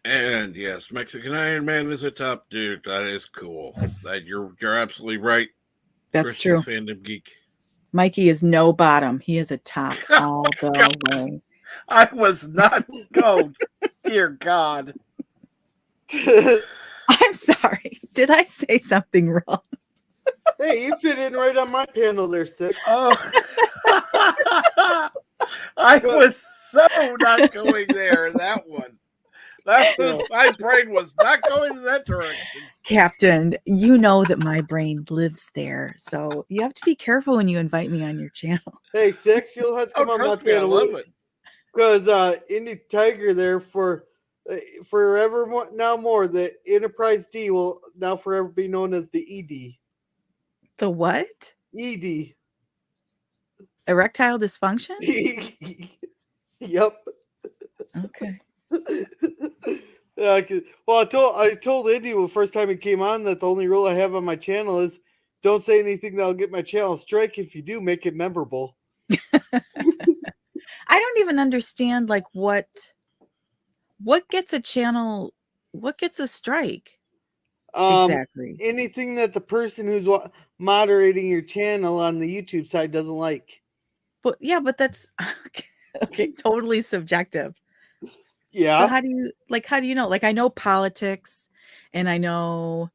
And yes, Mexican Iron Man is a top dude. That is cool. That you're absolutely right. That's Christian true. Fandom Geek. Mikey is no bottom. He is a top all the God, way. I was not gold. Dear God. I'm sorry. Did I say something wrong? Hey, you fit in right on my panel there, Six. Oh, I was so not going there. That one. That was my brain was not going in that direction. Captain, you know that my brain lives there. So you have to be careful when you invite me on your channel. Hey, Six, you'll have to come on my Trust me, I panel. love it. Because Indie Tiger there for forever now more, the Enterprise D will now forever be known as the ED. The what? ED. Erectile dysfunction? Yep. Okay. Well, I told Indy the first time he came on that the only rule I have on my channel is don't say anything that'll get my channel strike. If you do, make it memorable. I don't even understand like what gets a channel, what gets a strike exactly. Anything that the person who's moderating your channel on the YouTube side doesn't like. But yeah, but that's okay, totally subjective. Yeah. So how do you know? Like I know politics and I know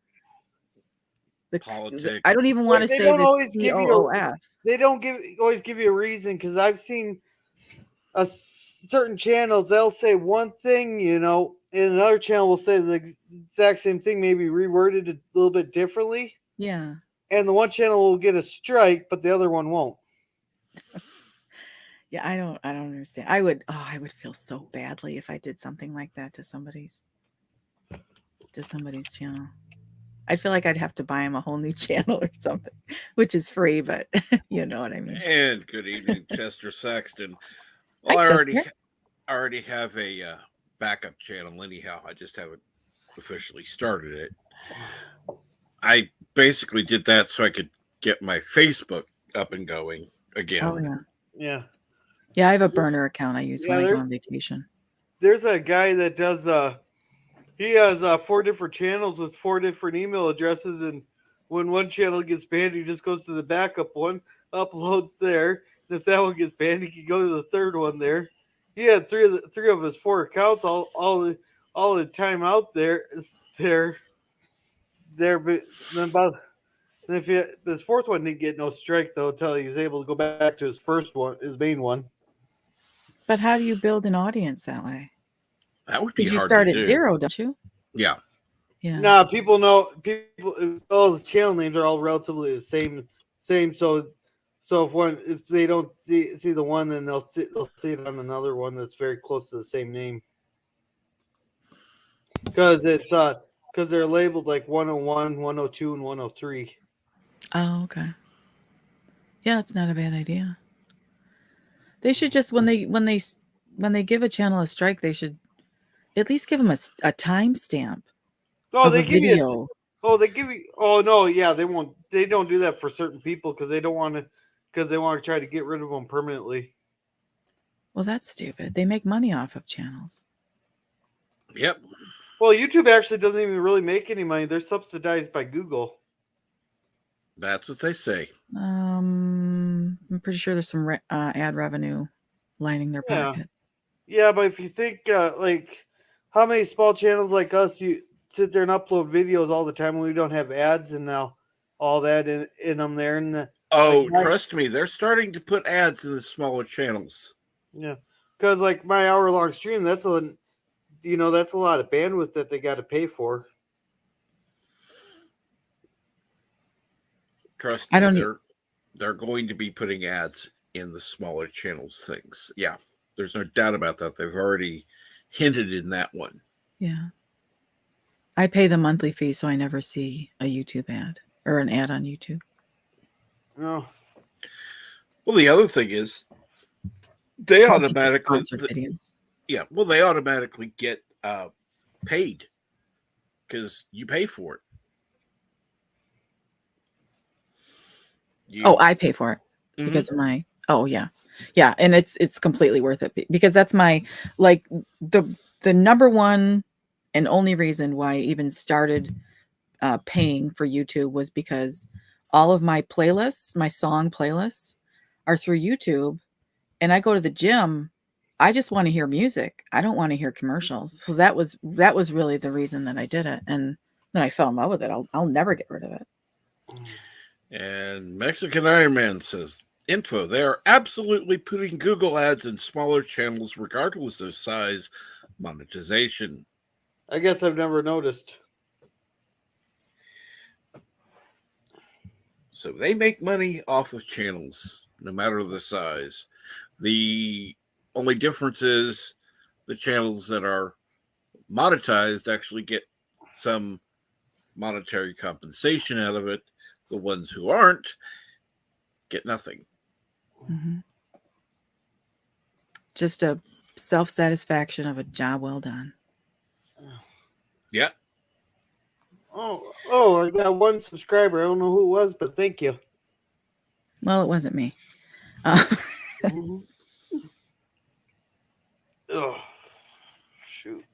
Politics. I don't even want to They say don't the always give you COOF. They don't always give you a reason, because I've seen certain channels, they'll say one thing, and another channel will say the exact same thing, maybe reworded a little bit differently. Yeah. And the one channel will get a strike, but the other one won't. Yeah, I don't understand. I would feel so badly if I did something like that to somebody's channel. I'd feel like I'd have to buy him a whole new channel or something, which is free, but you know what I mean. And good evening, Chester Saxton. Well, Hi, I Chester. already have a backup channel anyhow. I just haven't officially started it. I basically did that so I could get my Facebook up and going again. Oh yeah. Yeah. Yeah, I have a burner account I use when I go on vacation. There's a guy that does he has 4 different channels with 4 different email addresses, and when one channel gets banned, he just goes to the backup one, uploads there. And if that one gets banned, he can go to the third one there. He had three of his 4 accounts all the time out there. But then about if his 4th one didn't get no strike though, until he was able to go back to his first one, his main one. But how do you build an audience that way? That would be hard you start to at do. 0, don't you? Yeah. Yeah. Nah, people know all the channel names are all relatively the same. So if they don't see the one, then they'll see it on another one that's very close to the same name. Because they're labeled like 101, 102, and 103. Oh, okay. Yeah, it's not a bad idea. They should just when they give a channel a strike, they should at least give them a timestamp. Oh, they give video. you. They give you. Oh no, yeah, they won't. They don't do that for certain people because they don't want to. Because they want to try to get rid of them permanently. Well, that's stupid. They make money off of channels. Yep. Well, YouTube actually doesn't even really make any money. They're subsidized by Google. That's what they say. I'm pretty sure there's some ad revenue lining their pockets. Yeah, but if you think like how many small channels like us, you sit there and upload videos all the time when we don't have ads and now all that in them there. And trust me, they're starting to put ads in the smaller channels. Yeah, because like my hour-long stream, that's a lot of bandwidth that they got to pay for. Trust me, they're going to be putting ads in the smaller channels things. Yeah, there's no doubt about that. They've already hinted in that one. Yeah. I pay the monthly fee, so I never see a YouTube ad or an ad on YouTube. Oh. Well, the other thing is they automatically they automatically get paid because you pay for it. I pay for it because of my. Oh yeah, and it's completely worth it because that's my the number one And only reason why I even started paying for YouTube was because all of my playlists, my song playlists, are through YouTube. And I go to the gym, I just want to hear music. I don't want to hear commercials. So that was really the reason that I did it. And then I fell in love with it. I'll never get rid of it. And Mexican Iron Man says, info, they are absolutely putting Google ads in smaller channels regardless of size monetization. I guess I've never noticed. So they make money off of channels, no matter the size. The only difference is the channels that are monetized actually get some monetary compensation out of it. The ones who aren't get nothing. Mm-hmm. Just a self-satisfaction of a job well done. Yeah. Oh, I got one subscriber. I don't know who it was, but thank you. Well, it wasn't me. Mm-hmm. Oh, shoot.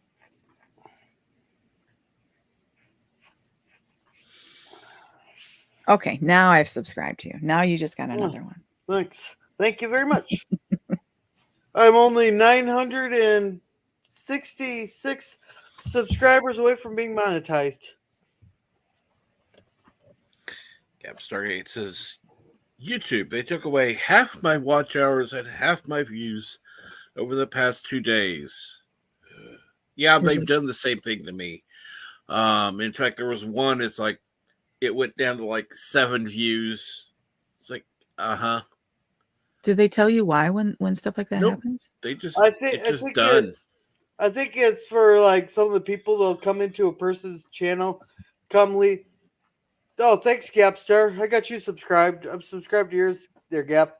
Okay, now I've subscribed to you. Now you just got another one. Thanks. Thank you very much. I'm only 966 subscribers away from being monetized. Yep, Stargate says, YouTube, they took away half my watch hours and half my views over the past 2 days. Yeah, they've done the same thing to me. In fact, there was one, it's like, it went down to like 7 views. It's like, uh-huh. Do they tell you why when stuff like that happens? They just, it's just done. I think it's for like some of the people that'll come into a person's channel, come leave. Oh, thanks, Gapstar. I got you subscribed. I'm subscribed to yours there, Gap.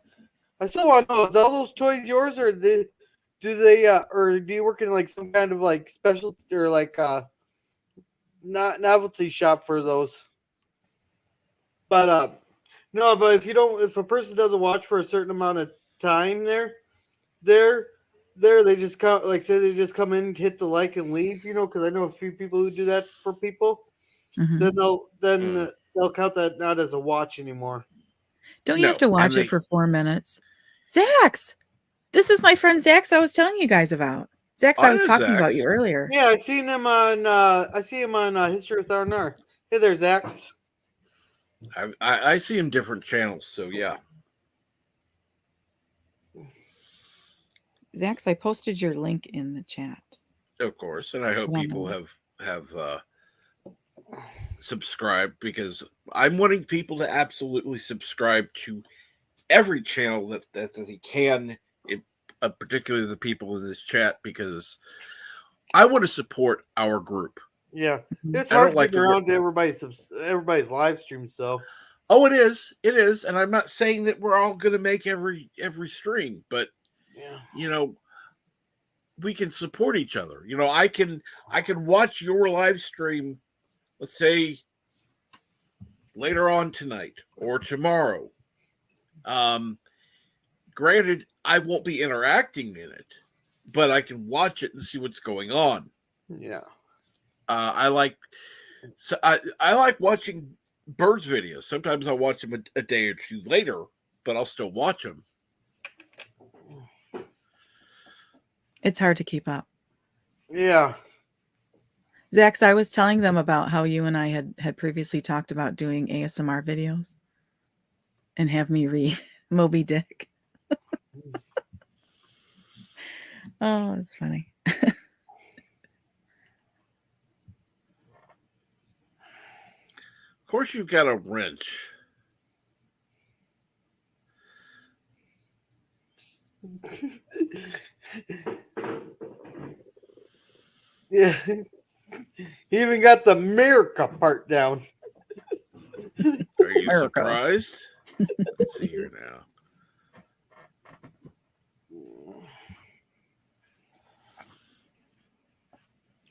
I still want to know, is all those toys yours, or do you work in like some kind of like special or like novelty shop for those? But no, but if a person doesn't watch for a certain amount of time they just come, like say they just come in, hit the like and leave, because I know a few people who do that for people. Mm-hmm. Then they'll count that not as a watch anymore. Don't you have to watch it for 4 minutes? Zax! This is my friend Zax I was telling you guys about. Zax, I was talking about you earlier. Yeah, I see him on History with R&R. Hey there, Zax. I see him different channels, so yeah. Zax, I posted your link in the chat. Of course, and I hope people have subscribed, because I'm wanting people to absolutely subscribe to every channel that he can, particularly the people in this chat, because I want to support our group. Yeah, it's hard to get around to everybody's live streams, though. Oh, it is, and I'm not saying that we're all going to make every stream, but we can support each other. I can watch your live stream, let's say later on tonight or tomorrow. Granted, I won't be interacting in it, but I can watch it and see what's going on. Yeah. I like watching Bird's videos. Sometimes I'll watch them a day or two later, but I'll still watch them. It's hard to keep up. Yeah. Zax, I was telling them about how you and I had previously talked about doing ASMR videos and have me read Moby Dick. Oh, it's funny. Of course, you've got a wrench. Yeah. He even got the America part down. Are you surprised? Let's see here now.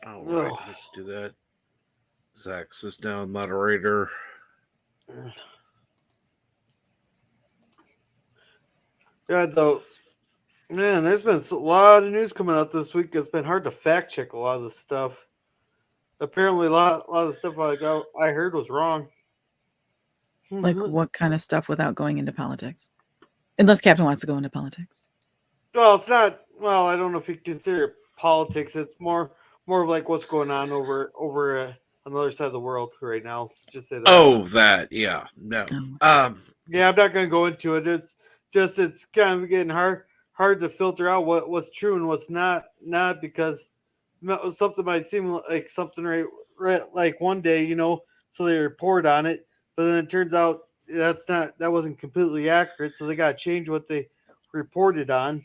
All right, let's do that. Zax is down, moderator. Yeah, though, man, there's been a lot of news coming out this week. It's been hard to fact check a lot of this stuff. Apparently, a lot of the stuff I heard was wrong. Like what kind of stuff without going into politics? Unless Captain wants to go into politics. Well, it's not. Well, I don't know if you consider it politics. It's more of like what's going on over on the other side of the world right now. Let's just say that. Oh, that, yeah. No. Yeah, I'm not going to go into it. It's just it's kind of getting hard to filter out what's true and what's not because something might seem like something right like one day, so they report on it, but then it turns out that wasn't completely accurate, so they got to change what they reported on.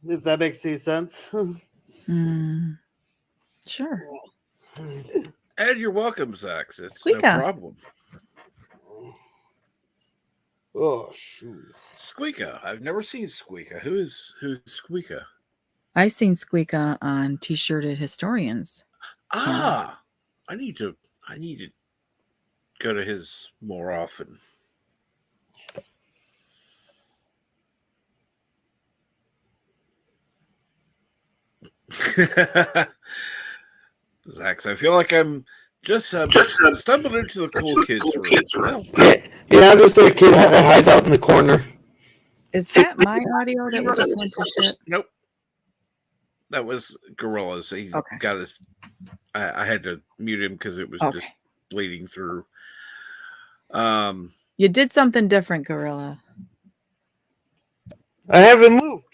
If that makes any sense. Sure. And you're welcome, Zach. It's Squeaka. no problem. Oh, shoot. Squeaka. I've never seen Squeaka. Who's Squeaka? I've seen Squeaka on T-shirted historians. Ah, I need to go to his more often. Zach, I feel like I'm just stumbled into the cool kids room. Yeah, I'm just a kid that hides out in the corner. Is that my audio that we just went to shit? Nope. That was Gorilla's. He's got his. I had to mute him because it was just bleeding through. You did something different, Gorilla. I haven't moved.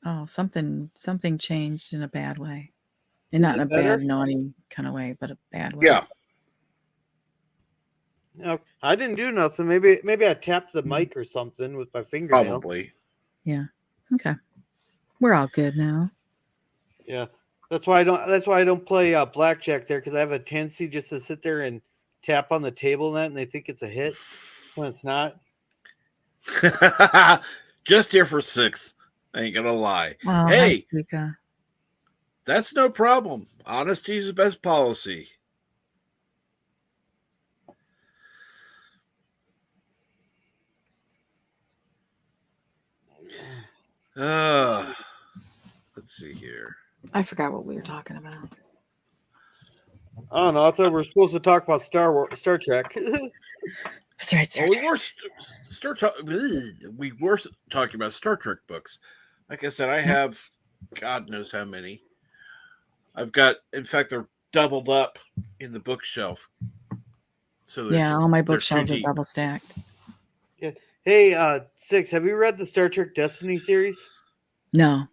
Oh, something changed in a bad way. And not in a bad, naughty kind of way, but a bad way. Yeah. I didn't do nothing. Maybe I tapped the mic or something with my fingernail. Probably. Yeah. Okay. We're all good now. Yeah. That's why I don't play blackjack there, because I have a tendency just to sit there and tap on the table net, and they think it's a hit when it's not. Just here for 6. I ain't gonna lie. Oh, hey, hi, that's no problem. Honesty is the best policy. Let's see here. I forgot what we were talking about. I don't know. I thought we were supposed to talk about Star Trek. That's right, Star Trek. We were talking about Star Trek books. Like I said, I have God knows how many. I've got, in fact, they're doubled up in the bookshelf. So yeah, all my bookshelves are double stacked. Yeah. Hey, Six, have you read the Star Trek Destiny series? No.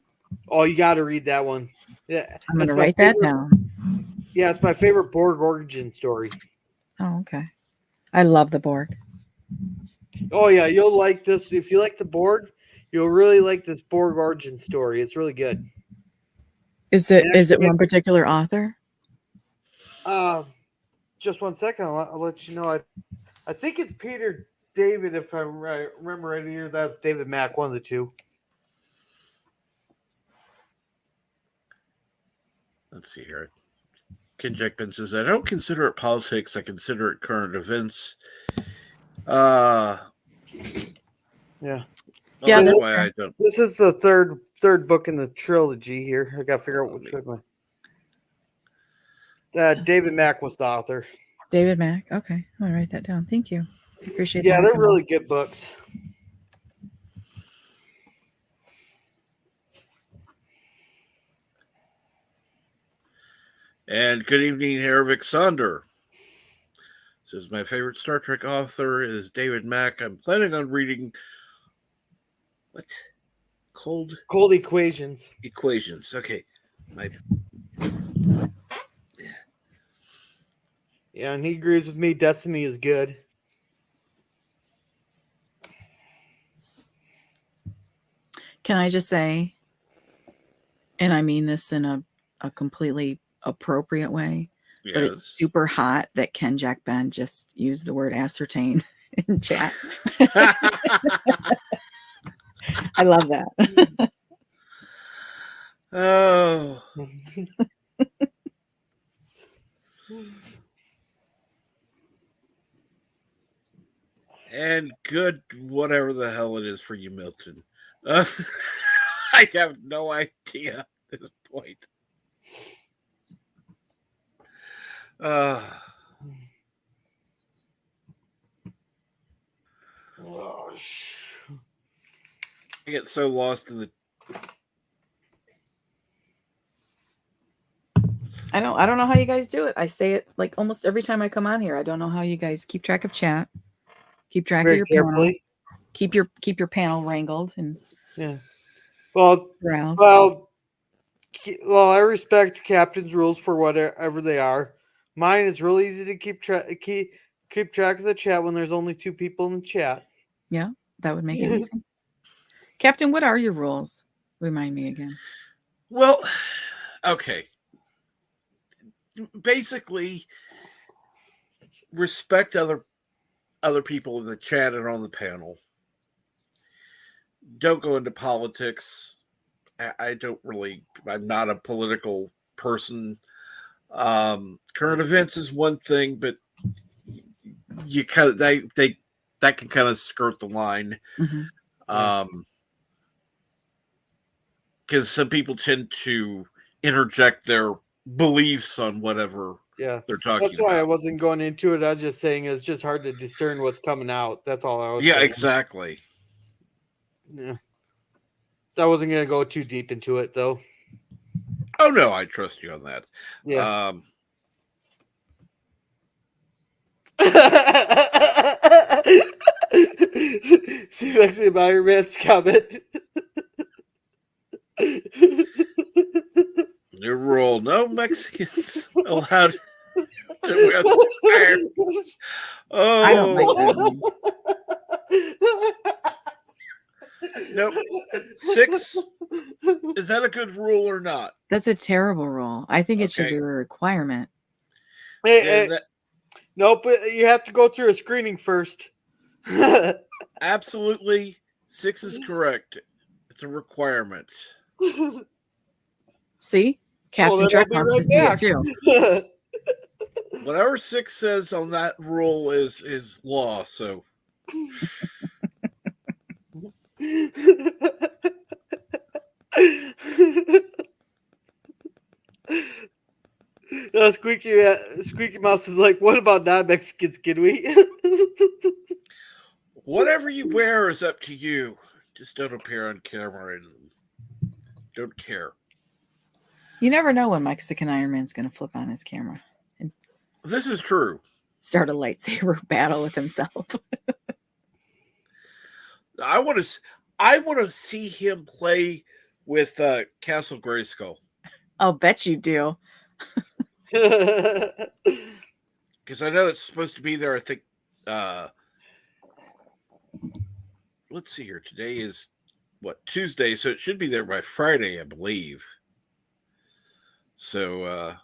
Oh, you got to read that one. Yeah, I'm going to write that down. Yeah, it's my favorite Borg origin story. Oh, okay. I love the Borg. Oh, yeah, you'll like this. If you like the Borg, you'll really like this Borg origin story. It's really good. Is it one particular author? Just one second. I'll let you know. I think it's Peter David, if I remember right here. That's David Mack, one of the two. Let's see here. Ken Jackman says, I don't consider it politics. I consider it current events. Yeah. Yeah, that's why I don't. This is the third book in the trilogy here. I got to figure out which one. David Mack was the author. David Mack. Okay. I'm going to write that down. Thank you. Appreciate that. Yeah, they're really good books. And good evening, Hervik Sonder. Says, my favorite Star Trek author is David Mack. I'm planning on reading what? Cold Equations. Equations. Okay. Yeah, and he agrees with me. Destiny is good. Can I just say, and I mean this in a completely appropriate way, yes. But it's super hot that Ken Jack Ben just used the word ascertain in chat. I love that. Oh. And good whatever the hell it is for you, Milton. I have no idea at this point. I get so lost in the. I don't know how you guys do it. I say it like almost every time I come on here. I don't know how you guys keep track of chat, keep track Very of your carefully. panel, keep your panel wrangled and Yeah. Well, corralled. well, I respect Captain's rules for whatever they are. Mine is real easy to keep track of the chat when there's only 2 people in the chat. Yeah, that would make it easy. Captain, what are your rules? Remind me again. Well, okay. Basically, respect other people in the chat and on the panel. Don't go into politics. I don't really. I'm not a political person. Current events is one thing, but you kind of that can kind of skirt the line. Mm-hmm. Because some people tend to interject their beliefs on whatever they're talking That's why about. I wasn't going into it. I was just saying it's just hard to discern what's coming out. That's all I was Yeah, saying. exactly. Yeah. I wasn't going to go too deep into it, though. Oh, no, I trust you on that. Yeah. See, actually, my Iron Man's comment. New rule: no Mexicans allowed to wear the irons. Oh, I don't like that one. Nope. 6. Is that a good rule or not? That's a terrible rule. I think it should be a requirement. Nope, you have to go through a screening first. Absolutely, 6 is correct. It's a requirement. See, Captain Trek wants to see it too. Whatever 6 says on that rule is law. So. Squeaky Mouse is like, what about non-Mexicans, can we? Whatever you wear is up to you. Just don't appear on camera and don't care. You never know when Mexican Iron Man's going to flip on his camera. And this is true. Start a lightsaber battle with himself. I want to see him play with Castle Grayskull. I'll bet you do. Because I know it's supposed to be there. I think. Let's see here. Today is Tuesday, so it should be there by Friday, I believe. So.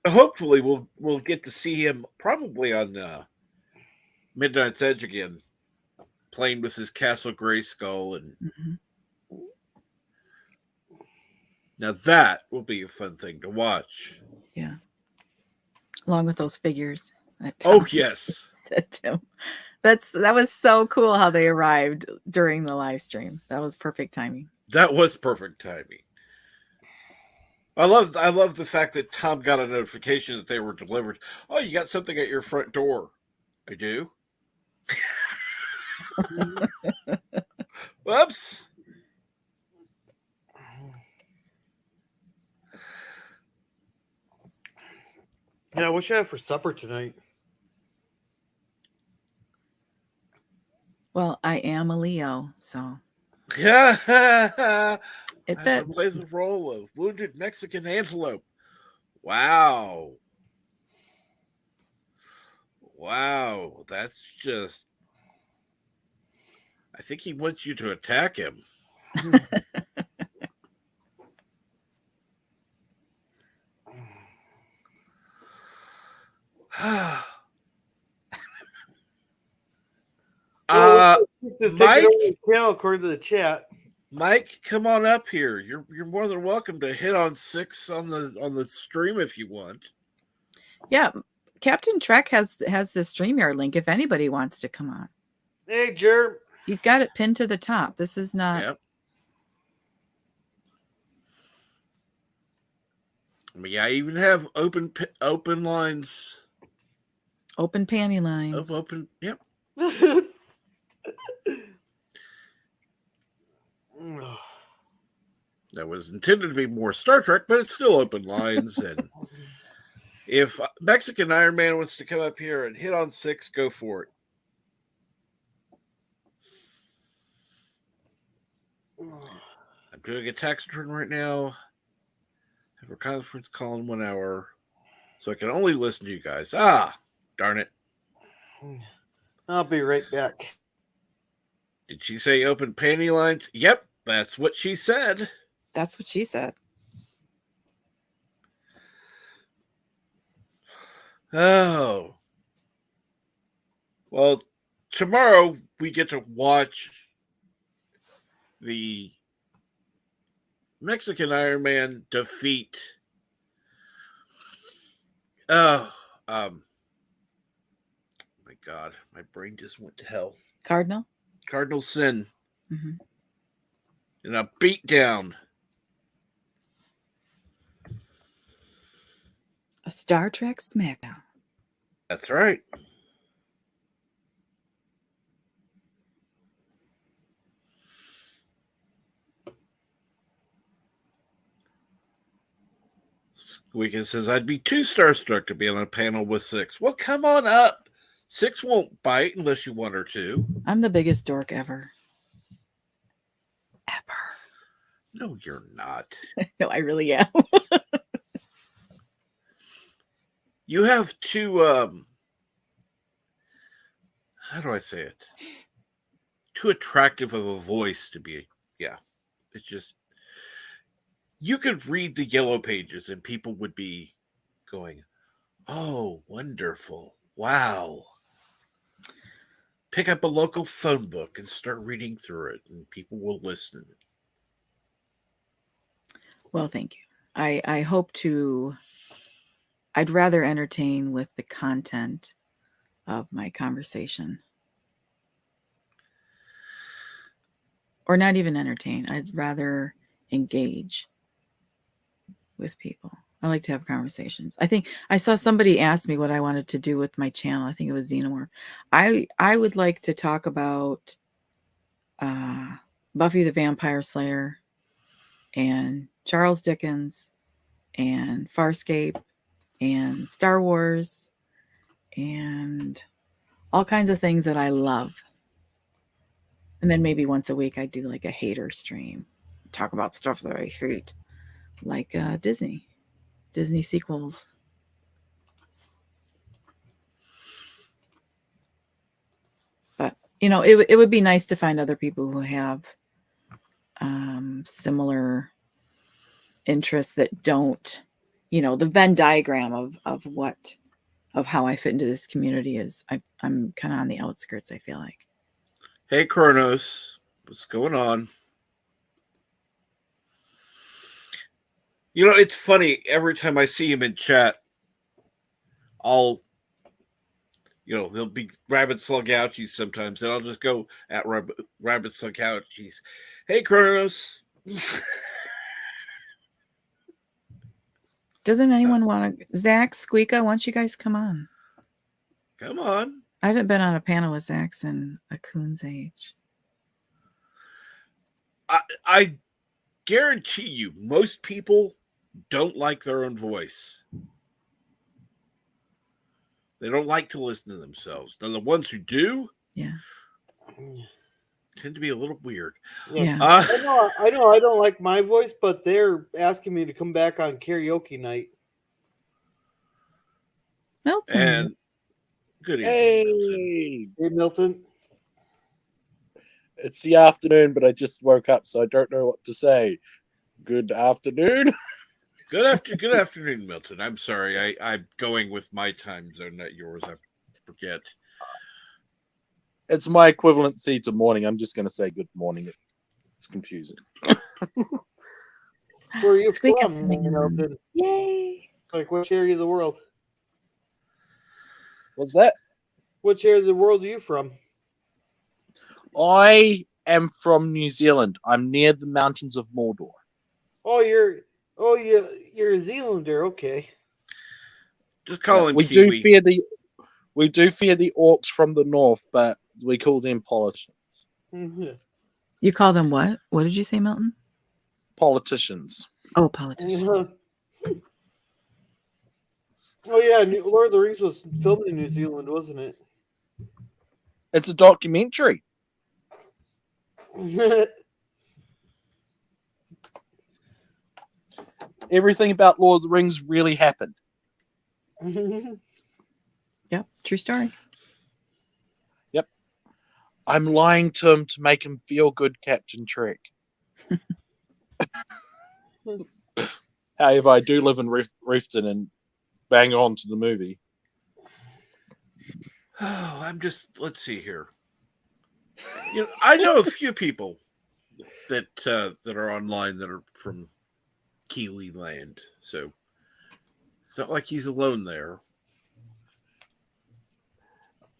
Hopefully we'll get to see him probably on Midnight's Edge again, playing with his Castle Grayskull, and now that will be a fun thing to watch. Yeah, along with those figures. Oh yes, said Tim. That was so cool how they arrived during the live stream. That was perfect timing. That was perfect timing. I love the fact that Tom got a notification that they were delivered. Oh, you got something at your front door. I do. Whoops. Yeah, what should I have for supper tonight? Well, I am a Leo, so. Yeah. It I play the role of wounded Mexican antelope. Wow. Wow. That's just. I think he wants you to attack him. Mike, according to the chat. Mike, come on up here. You're more than welcome to hit on 6 on the stream if you want. Yeah, Captain Trek has the StreamYard link if anybody wants to come on. Hey, Jerm. He's got it pinned to the top. This is not. Yep. I mean, I even have open lines. Open panty lines. Open. Yep. That was intended to be more Star Trek, but it's still open lines. And if Mexican Iron Man wants to come up here and hit on 6, go for it. I'm doing a tax return right now. Have a conference call in 1 hour. So I can only listen to you guys. Ah, darn it. I'll be right back. Did she say open panty lines? Yep, that's what she said. That's what she said. Oh. Well, tomorrow we get to watch the Mexican Iron Man defeat my God, my brain just went to hell. Cardinal Sin. Mm-hmm. In a beatdown. A Star Trek smackdown. That's right. Squeakin says, I'd be too starstruck to be on a panel with 6. Well, come on up. 6 won't bite unless you want her to. I'm the biggest dork ever. No, you're not. No, I really am. You have too, how do I say it? Too attractive of a voice to be, it's just, you could read the yellow pages and people would be going, oh, wonderful. Wow. Pick up a local phone book and start reading through it and people will listen. Well, thank you. I hope to, I'd rather entertain with the content of my conversation. Or not even entertain. I'd rather engage with people. I like to have conversations. I think I saw somebody ask me what I wanted to do with my channel. I think it was Xenomorph. I would like to talk about Buffy the Vampire Slayer and Charles Dickens and Farscape and Star Wars and all kinds of things that I love. And then maybe once a week I do like a hater stream. Talk about stuff that I hate. Like Disney sequels. But, it would be nice to find other people who have similar interests that don't, the Venn diagram of how I fit into this community is I'm kind of on the outskirts, I feel like. Hey, Kronos, what's going on? It's funny. Every time I see him in chat, he'll be Rabbit Slug Ouchies sometimes, and I'll just go at Rabbit Slug Ouchies. Hey, Kronos. Doesn't anyone want to? Zach, Squeaka, why don't you guys come on? Come on. I haven't been on a panel with Zach in a coon's age. I guarantee you, most people don't like their own voice. They don't like to listen to themselves. Now, the ones who do, tend to be a little weird. Yeah. I know. I don't like my voice, but they're asking me to come back on karaoke night. Milton. And good evening, Hey, Milton. It's the afternoon, but I just woke up, so I don't know what to say. Good afternoon. Good afternoon, Milton. I'm sorry. I'm going with my time zone, not yours. I forget. It's my equivalency to morning. I'm just going to say good morning. It's confusing. Where are you Squeak from, Milton? Yay! Like, which area of the world? What's that? Which area of the world are you from? I am from New Zealand. I'm near the mountains of Mordor. You're a Zealander. Okay. Just call him We Kiwi. do fear the orcs from the north, but we call them politicians. Mhm. You call them what? What did you say, Milton? Politicians. Oh, politicians. Oh yeah, Lord of the Rings was filmed in New Zealand, wasn't it? It's a documentary. Everything about Lord of the Rings really happened. Yep, true story. Yep. I'm lying to him to make him feel good, Captain Trek. However, I do live in Reefton and bang on to the movie. Oh, let's see here. I know a few people that are online that are from Kiwi land, so it's not like he's alone there.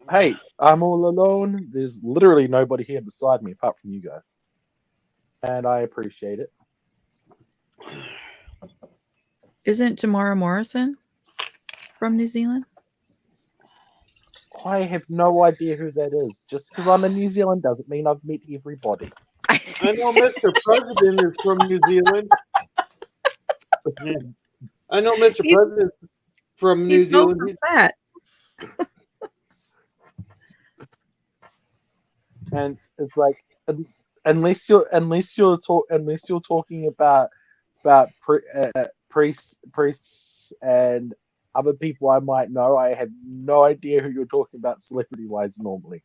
Hey, I'm all alone. There's literally nobody here beside me apart from you guys. And I appreciate it. Isn't Tamara Morrison from New Zealand? I have no idea who that is. Just because I'm in New Zealand doesn't mean I've met everybody. I know Mr. President is from New Zealand. I know Mr. President from New Zealand. He's fat. And it's like, unless you're talking about priests and other people I might know, I have no idea who you're talking about celebrity wise normally.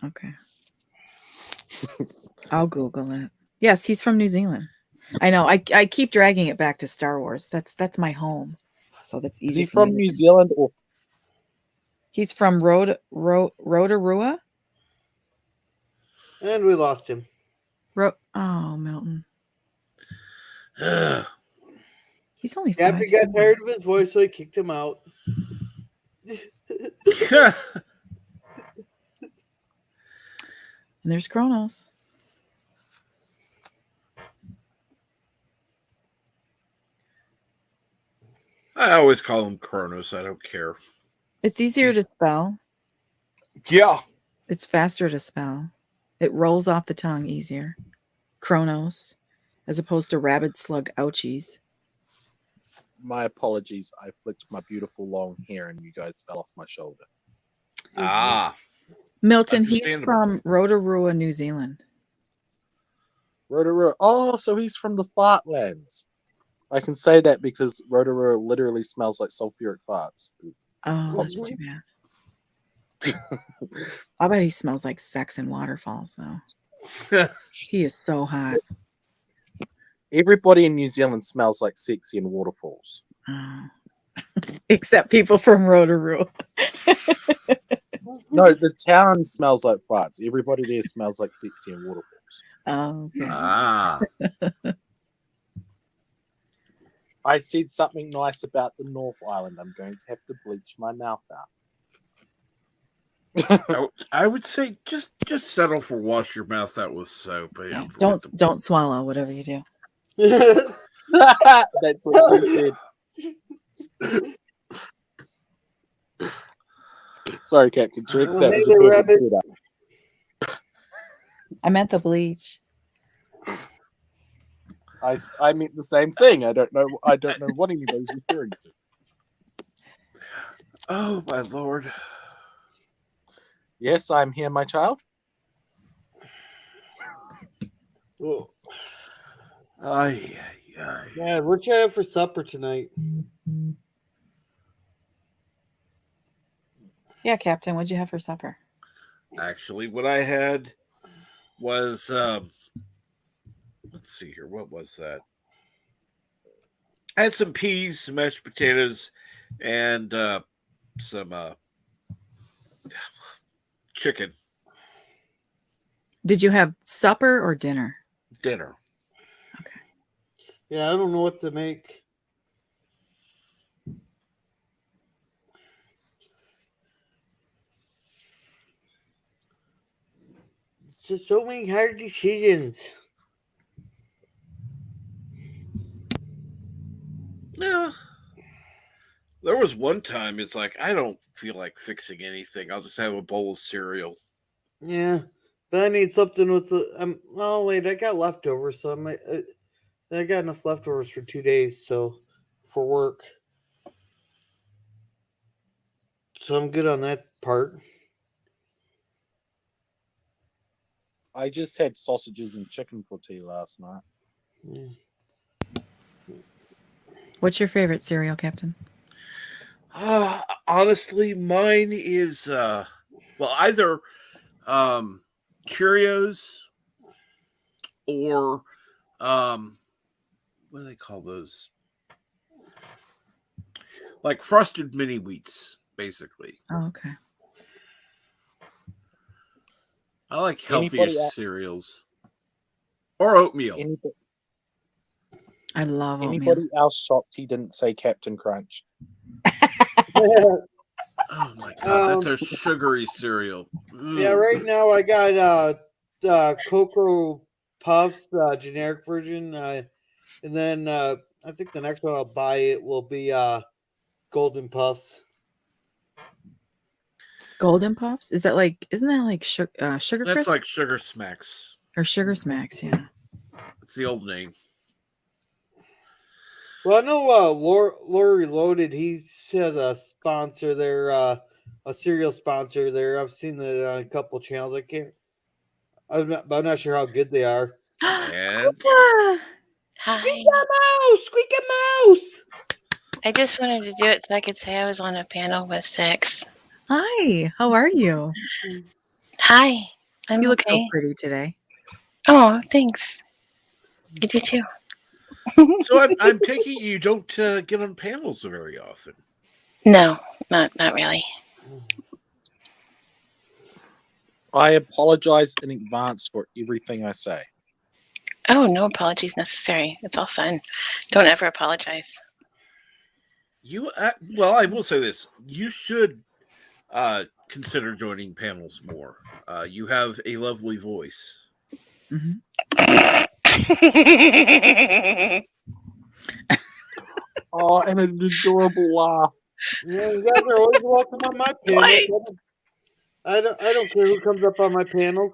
Okay. I'll Google it. Yes, he's from New Zealand. I know. I keep dragging it back to Star Wars. That's my home. So that's easy. Is he from New Zealand or? He's from Rotorua. And we lost him. Oh, Milton. He's only Captain got tired of his voice, so he kicked him out. And there's Kronos. I always call him Kronos. I don't care. It's easier to spell. Yeah. It's faster to spell. It rolls off the tongue easier. Kronos, as opposed to rabid slug ouchies. My apologies. I flicked my beautiful long hair and you guys fell off my shoulder. Ah. Milton, he's from Rotorua, New Zealand. Rotorua. Oh, so he's from the Fartlands. I can say that because Rotorua literally smells like sulfuric farts. Oh, that's too bad. I bet he smells like sex and waterfalls, though. He is so hot. Everybody in New Zealand smells like sexy and waterfalls. Oh. Except people from Rotorua. No, the town smells like farts. Everybody there smells like sexy and waterfalls. Oh, okay. Ah. I said something nice about the North Island. I'm going to have to bleach my mouth out. I would say just settle for wash your mouth out with soap. Yeah, don't swallow whatever you do. That's what she said. Sorry, Captain Trick. That was a perfect setup. I meant the bleach. I meant the same thing. I don't know what anybody's referring to. Oh my lord. Yes, I'm here, my child. Oh. Aye. Yeah, what you have for supper tonight? Yeah, Captain, what'd you have for supper? Actually, what I had was let's see here. What was that? I had some peas, some mashed potatoes, and some chicken. Did you have supper or dinner? Dinner. Okay. Yeah, I don't know what to make. It's just so many hard decisions. Yeah. There was one time it's like, I don't feel like fixing anything. I'll just have a bowl of cereal. Yeah, but I need something with the. Oh wait, I got leftovers, so I got enough leftovers for 2 days, so for work, so I'm good on that part. I just had sausages and chicken for tea last night. Yeah. What's your favorite cereal, Captain? Honestly, mine is either Cheerios or what do they call those? Like frosted mini wheats, basically. Oh, okay. I like Anybody healthier else- cereals. Or oatmeal. I love oatmeal. Anybody else shocked he didn't say Captain Crunch? Oh my god, that's our sugary cereal. Yeah, right now I got Cocoa Puffs, generic version, and then I think the next one I'll buy it will be Golden Puffs. Golden Puffs? Isn't that like sugar That's crisp? like Sugar Smacks. Or Sugar Smacks, yeah. It's the old name. Well, I know Lori Loaded. He has a sponsor there, a cereal sponsor there. I've seen that on a couple channels. I'm not sure how good they are. And Hi. Squeak a mouse! I just wanted to do it so I could say I was on a panel with Six. Hi, how are you? Hi. I'm You look so okay. pretty today. Oh, thanks. You do too. so I'm taking you don't get on panels very often. No, not really. I apologize in advance for everything I say. Oh, no apologies necessary. It's all fun. Don't ever apologize. You well, I will say this: you should consider joining panels more. You have a lovely voice. Mm-hmm. Oh, and an adorable laugh. Yeah, you guys are always welcome on my panel. I don't care who comes up on my panel.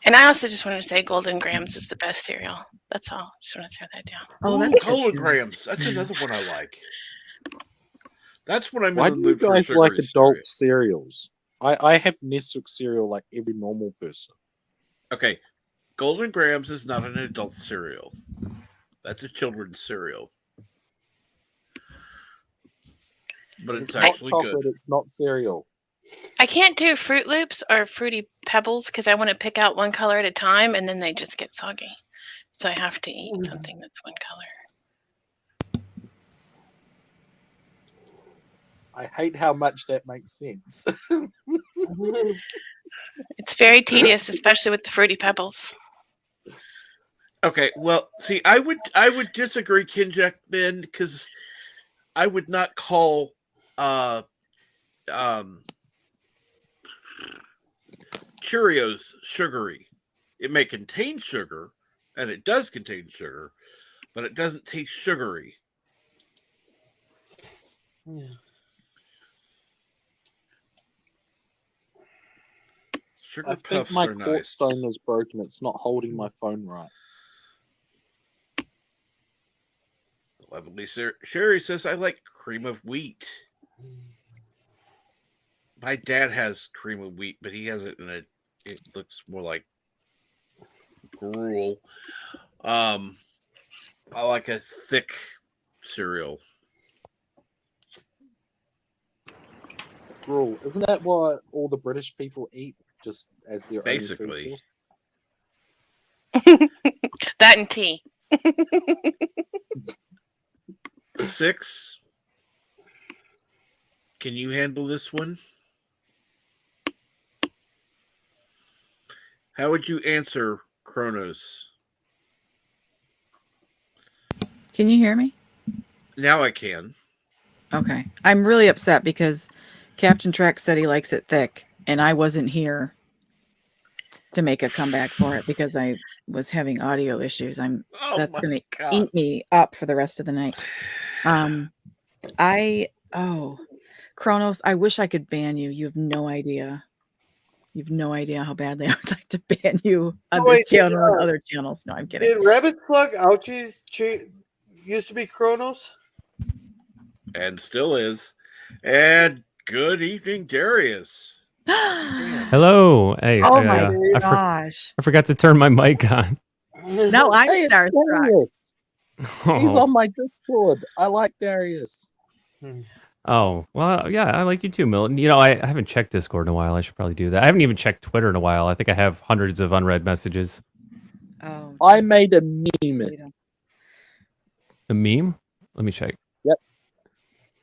And I also just wanted to say Golden Grams is the best cereal. That's all. Just want to throw that down. Oh, Ooh, that's Golden Grams. That's another one I like. That's when I'm Why in the do you mood for guys like sugary adult cereal. cereals? I have Nesquik cereal like every normal person. Okay, Golden Grams is not an adult cereal. That's a children's cereal. But it's not actually chocolate, good. It's not cereal. I can't do Fruit Loops or Fruity Pebbles because I want to pick out one color at a time and then they just get soggy. So I have to eat something that's one color. I hate how much that makes sense. It's very tedious, especially with the Fruity Pebbles. Okay, well, see, I would disagree, Kinjack Ben, because I would not call Cheerios sugary. It may contain sugar, and it does contain sugar, but it doesn't taste sugary. Yeah. Sugar I think puffs my are court nice. stone is broken. It's not holding my phone right. Lovely Sherry says, I like cream of wheat. My dad has cream of wheat, but he has it in it looks more like gruel. I like a thick cereal. Gruel. Isn't that what all the British people eat, just as their Basically. only food source? That and tea. 6. Can you handle this one? How would you answer Kronos? Can you hear me? Now I can. Okay. I'm really upset because Captain Trek said he likes it thick, and I wasn't here to make a comeback for it because I was having audio issues. That's my going to God. eat me up for the rest of the night. Kronos, I wish I could ban you. You have no idea. You have no idea how badly I would like to ban you on this channel and other channels. No, I'm kidding. Did Rabbit Plug Ouchies used to be Kronos? And still is. And good evening, Darius. Hello. Hey. Oh my gosh. I forgot to turn my mic on. No, I'm starstruck. He's on my Discord. I like Darius. Oh, well, yeah, I like you too, Milton. You know, I haven't checked Discord in a while. I should probably do that. I haven't even checked Twitter in a while. I think I have hundreds of unread messages. Oh, I made a meme. A meme? Let me check. Yep.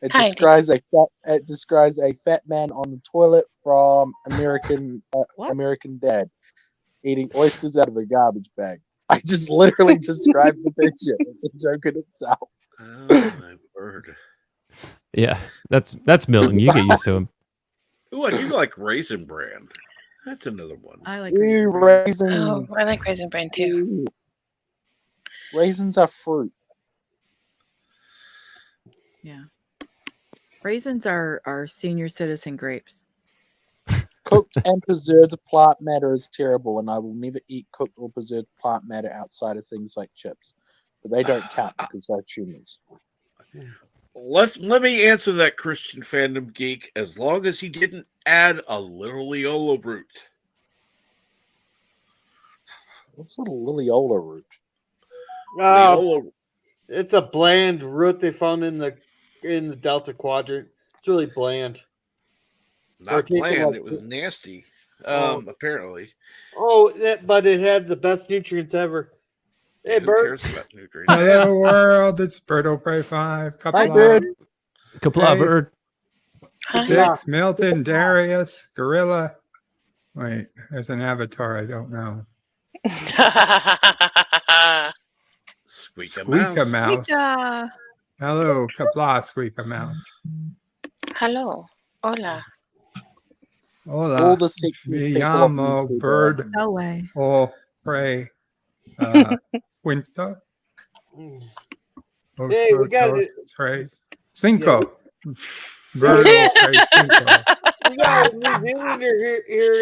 It describes a fat man on the toilet from American Dad eating oysters out of a garbage bag. I just literally described the picture. It's a joke in itself. Oh my word. Yeah, that's Milton. You get used to him. Ooh, I do like Raisin Bran. That's another one. I like raisins. Oh, I like Raisin Bran too. Raisins are fruit. Yeah. Raisins are senior citizen grapes. Cooked and preserved plant matter is terrible, and I will never eat cooked or preserved plant matter outside of things like chips. But they don't count because they're tumors. Let me answer that, Christian Fandom geek, as long as he didn't add a little Leola root. What's a Liliola root? It's a bland root they found in the Delta Quadrant. It's really bland. Not bland, it was nasty. Apparently. But it had the best nutrients ever. Hey, Who Bert. cares about nutrients? Hello, world. It's Birdo Prey 5. Hi, Bird. Kapla, Bird. 6, Milton, Darius, Gorilla. Wait, there's an avatar I don't know. Squeak-a-mouse. Mouse. Hello, Kapla, Squeak-a-mouse. Hello. Hola. Hola. All the 60s Me people llamo on Bird. No way. O Prey. Quinto. Hey, we got it. Cinco. Bird O Prey Cinco. We got a New Zealander here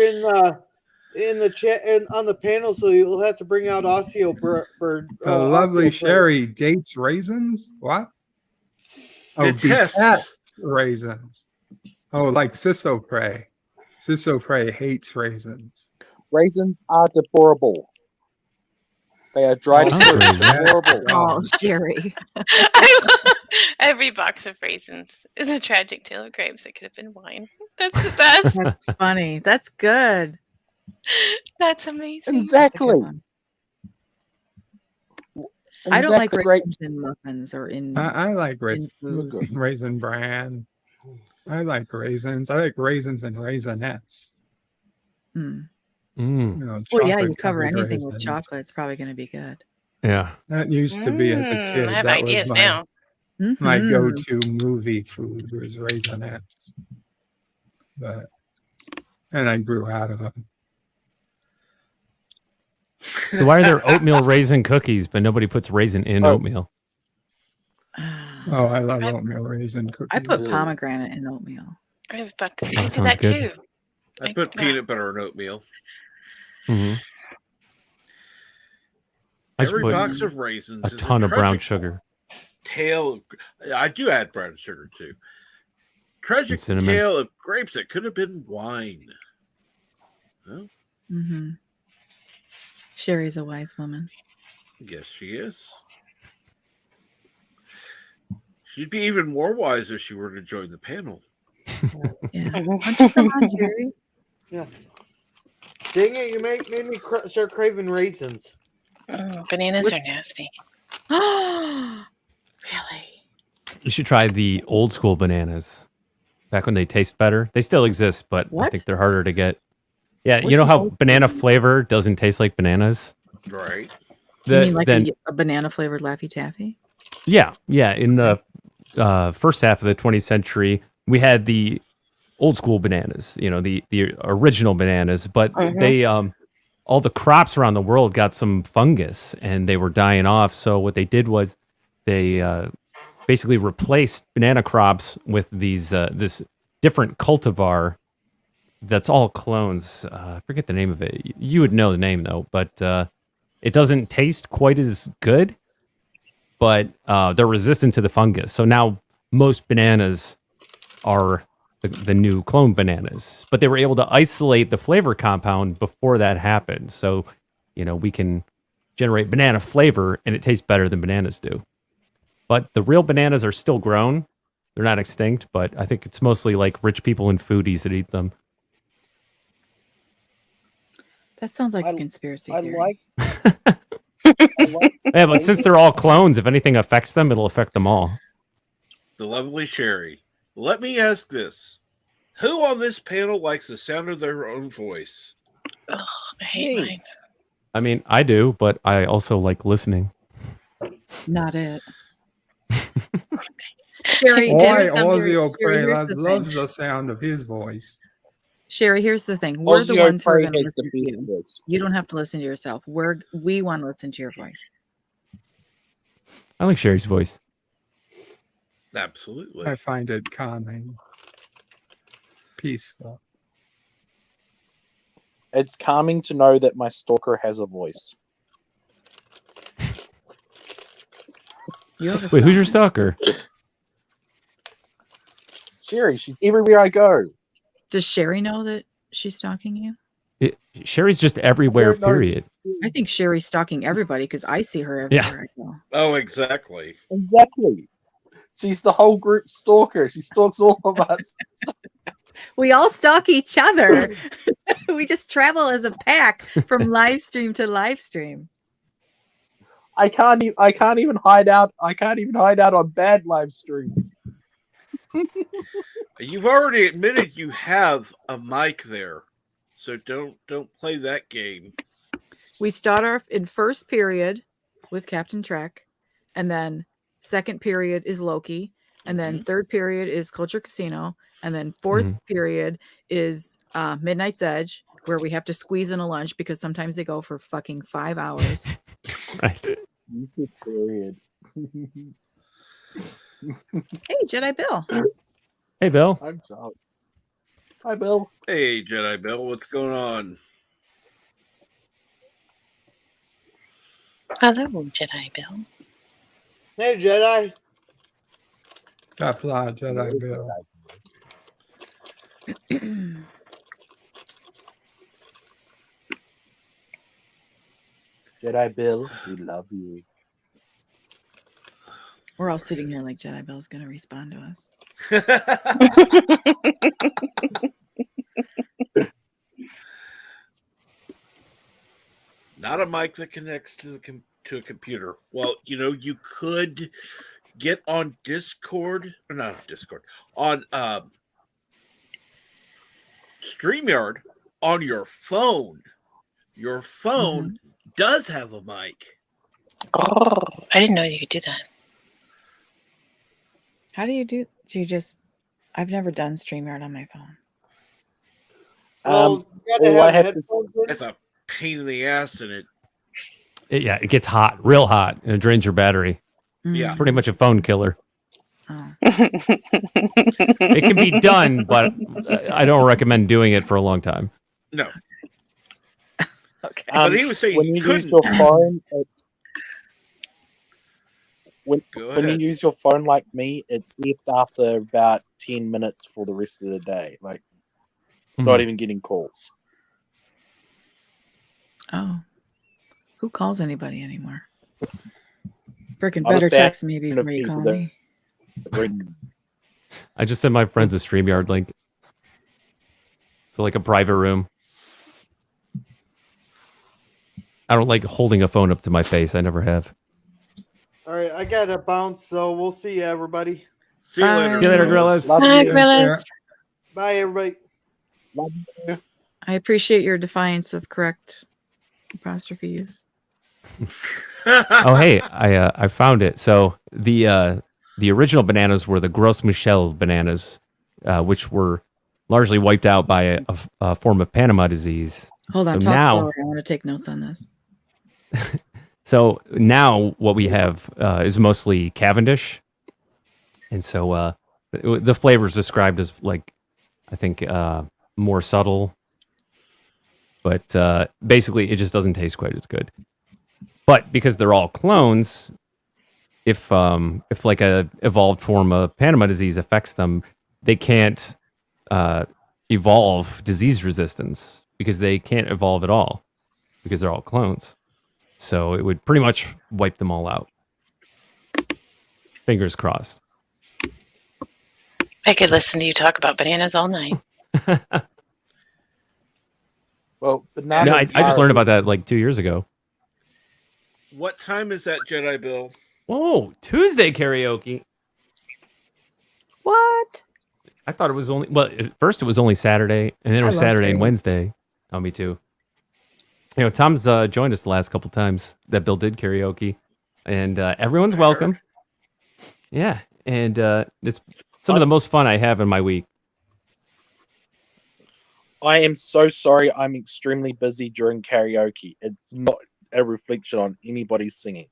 in the chat and on the panel, so you'll have to bring out Osseo Bird. The lovely Sherry dates raisins? What? Oh, detests raisins. Oh, like Ciso Prey. Ciso Prey hates raisins. Raisins are deplorable. They are dried fruit. Horrible. Oh, Sherry. Every box of raisins is a tragic tale of grapes. It could have been wine. That's the best. That's funny. That's good. That's amazing. Exactly. I don't like raisins in muffins or in. I like food. raisin bran. I like raisins. I like raisins and raisinets. Mm. You know, Well, yeah, you chocolate cover covered anything with raisins. chocolate. It's probably going to be good. Yeah. That used to be as a kid. I have That was ideas now. my Mhm. go-to movie food was raisinets. And I grew out of them. So why are there oatmeal raisin cookies, but nobody puts raisin in oatmeal? Oh, I love oatmeal raisin cookies. I put pomegranate in oatmeal. I was about to That say sounds that good. too. I put peanut butter in oatmeal. Mm-hmm. I just Every put box of raisins a is ton of brown tragic sugar. Tale. I do add brown sugar too. Tragic And cinnamon. tale of grapes that could have been wine. Huh? Mm-hmm. Sherry's a wise woman. Yes, she is. She'd be even more wise if she were to join the panel. Yeah. Why don't you come on, Sherry? Yeah. Dang it! You made me start craving raisins. Bananas are nasty. Really? You should try the old school bananas. Back when they taste better. They still exist, but I What? think they're harder to get. Yeah, What's you know an how old banana flavor doesn't taste like bananas? Right. You mean like a banana flavored Laffy Taffy? Yeah. In the first half of the 20th century, we had the old school bananas, you know, the original bananas, but they all the crops around the world got some fungus and they were dying off. So what they did was they basically replaced banana crops with these this different cultivar that's all clones. I forget the name of it. You would know the name though, but it doesn't taste quite as good, but they're resistant to the fungus. So now most bananas are the new clone bananas, but they were able to isolate the flavor compound before that happened. So, we can generate banana flavor and it tastes better than bananas do. But the real bananas are still grown. They're not extinct, but I think it's mostly like rich people and foodies that eat them. That sounds like a conspiracy theory. Yeah, but since they're all clones, if anything affects them, it'll affect them all. The lovely Sherry. Let me ask this. Who on this panel likes the sound of their own voice? Ugh, I hate mine. I mean, I do, but I also like listening. Not it. Sherry, Ozzy O'Prey loves the sound of his voice. Sherry, here's the thing. We're the ones who are going to is the listen to you. You don't have to listen to yourself. We want to listen to your voice. I like Sherry's voice. Absolutely. I find it calming, peaceful. It's calming to know that my stalker has a voice. Wait, who's your stalker? Sherry, she's everywhere I go. Does Sherry know that she's stalking you? Sherry's just everywhere, period. I think Sherry's stalking everybody because I see her everywhere I go. Oh, exactly. Exactly. She's the whole group stalker. She stalks all of us. We all stalk each other. We just travel as a pack from live stream to live stream. I can't even hide out. I can't even hide out on bad live streams. You've already admitted you have a mic there, so don't play that game. We start off in first period with Captain Trek, and then second period is Loki, and then third period is Culture Casino, and then fourth period is Midnight's Edge, where we have to squeeze in a lunch because sometimes they go for fucking 5 hours. Right. Period. Hey, Jedi Bill. Hey, Bill. I'm sorry. Hi, Bill. Hey, Jedi Bill, what's going on? Hello, Jedi Bill. Hey, Jedi. Top fly, Jedi Bill. Jedi Bill, we love you. We're all sitting here like Jedi Bill's going to respond to us. Not a mic that connects to a computer. Well, you could get on Discord, or not Discord, on StreamYard on your phone. Your phone does have a mic. Oh, I didn't know you could do that. How do you I've never done StreamYard on my phone. It's a pain in the ass, and it gets hot, real hot, and it drains your battery. Yeah. It's pretty much a phone killer. It can be done, but I don't recommend doing it for a long time. No. Okay. But he was saying when you use your phone, when you use your phone like me, it's left after about 10 minutes for the rest of the day. Like, not even getting calls. Oh. Who calls anybody anymore? Freaking better text me before you call me. I just sent my friends a StreamYard link. So like a private room. I don't like holding a phone up to my face. I never have. All right, I got to bounce, so we'll see you, everybody. See you later. See you later, Gorillas. Bye, Gorillas. Bye, everybody. Love you. I appreciate your defiance of correct apostrophe use. Oh, hey, I found it. So the original bananas were the Gros Michel bananas, which were largely wiped out by a form of Panama disease. Hold on, So talk now, slower. I want to take notes on this. So now what we have is mostly Cavendish, and so the flavor is described as like, I think, more subtle, but basically it just doesn't taste quite as good. But because they're all clones, if like a evolved form of Panama disease affects them, they can't evolve disease resistance because they can't evolve at all because they're all clones. So it would pretty much wipe them all out. Fingers crossed. I could listen to you talk about bananas all night. Well, No, I just learned about that like 2 years ago. What time is that, Jedi Bill? Oh, Tuesday karaoke. What? I thought it was only, well, at first it was only Saturday, and then it was Saturday and Wednesday. Oh, me too. You know, Tom's joined us the last couple times that Bill did karaoke, and everyone's welcome. Yeah, and it's some of the most fun I have in my week. I am so sorry. I'm extremely busy during karaoke. It's not a reflection on anybody's singing.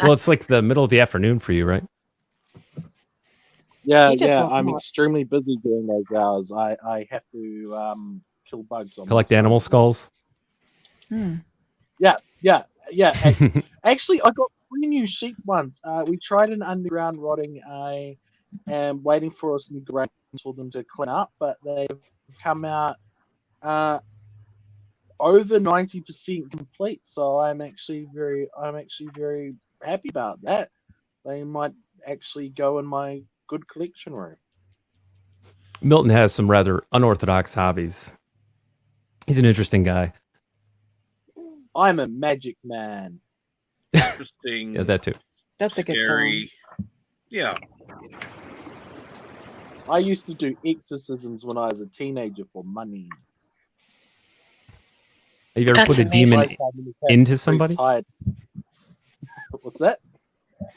Well, it's like the middle of the afternoon for you, right? Yeah, I'm extremely busy during those hours. I have to kill bugs on Collect animal skulls. Yeah. Actually, I got 3 new sheep ones. We tried an underground rotting. I am waiting for some grains for them to clean up, but they've come out over 90% complete. So I'm actually very happy about that. They might actually go in my good collection room. Milton has some rather unorthodox hobbies. He's an interesting guy. I'm a magic man. Interesting. Yeah, that too. That's a good Scary. Yeah. I used to do exorcisms when I was a teenager for money. Have you ever put a demon into somebody? What's that?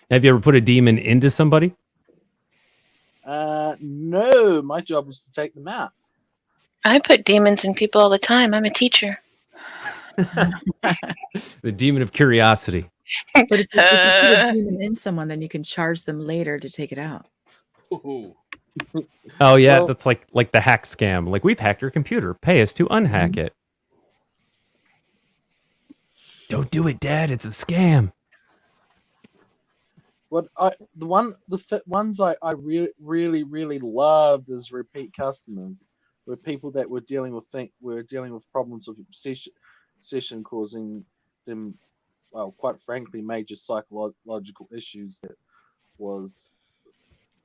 Have you ever put a demon into somebody? No, my job was to take them out. I put demons in people all the time. I'm a teacher. The demon of curiosity. But if you put a demon in someone, then you can charge them later to take it out. Ooh. Oh yeah, well, that's like the hack scam. Like, we've hacked your computer. Pay us to unhack it. Don't do it, Dad. It's a scam. What the ones I really loved as repeat customers were people that were dealing with problems of obsession causing them, well, quite frankly, major psychological issues that was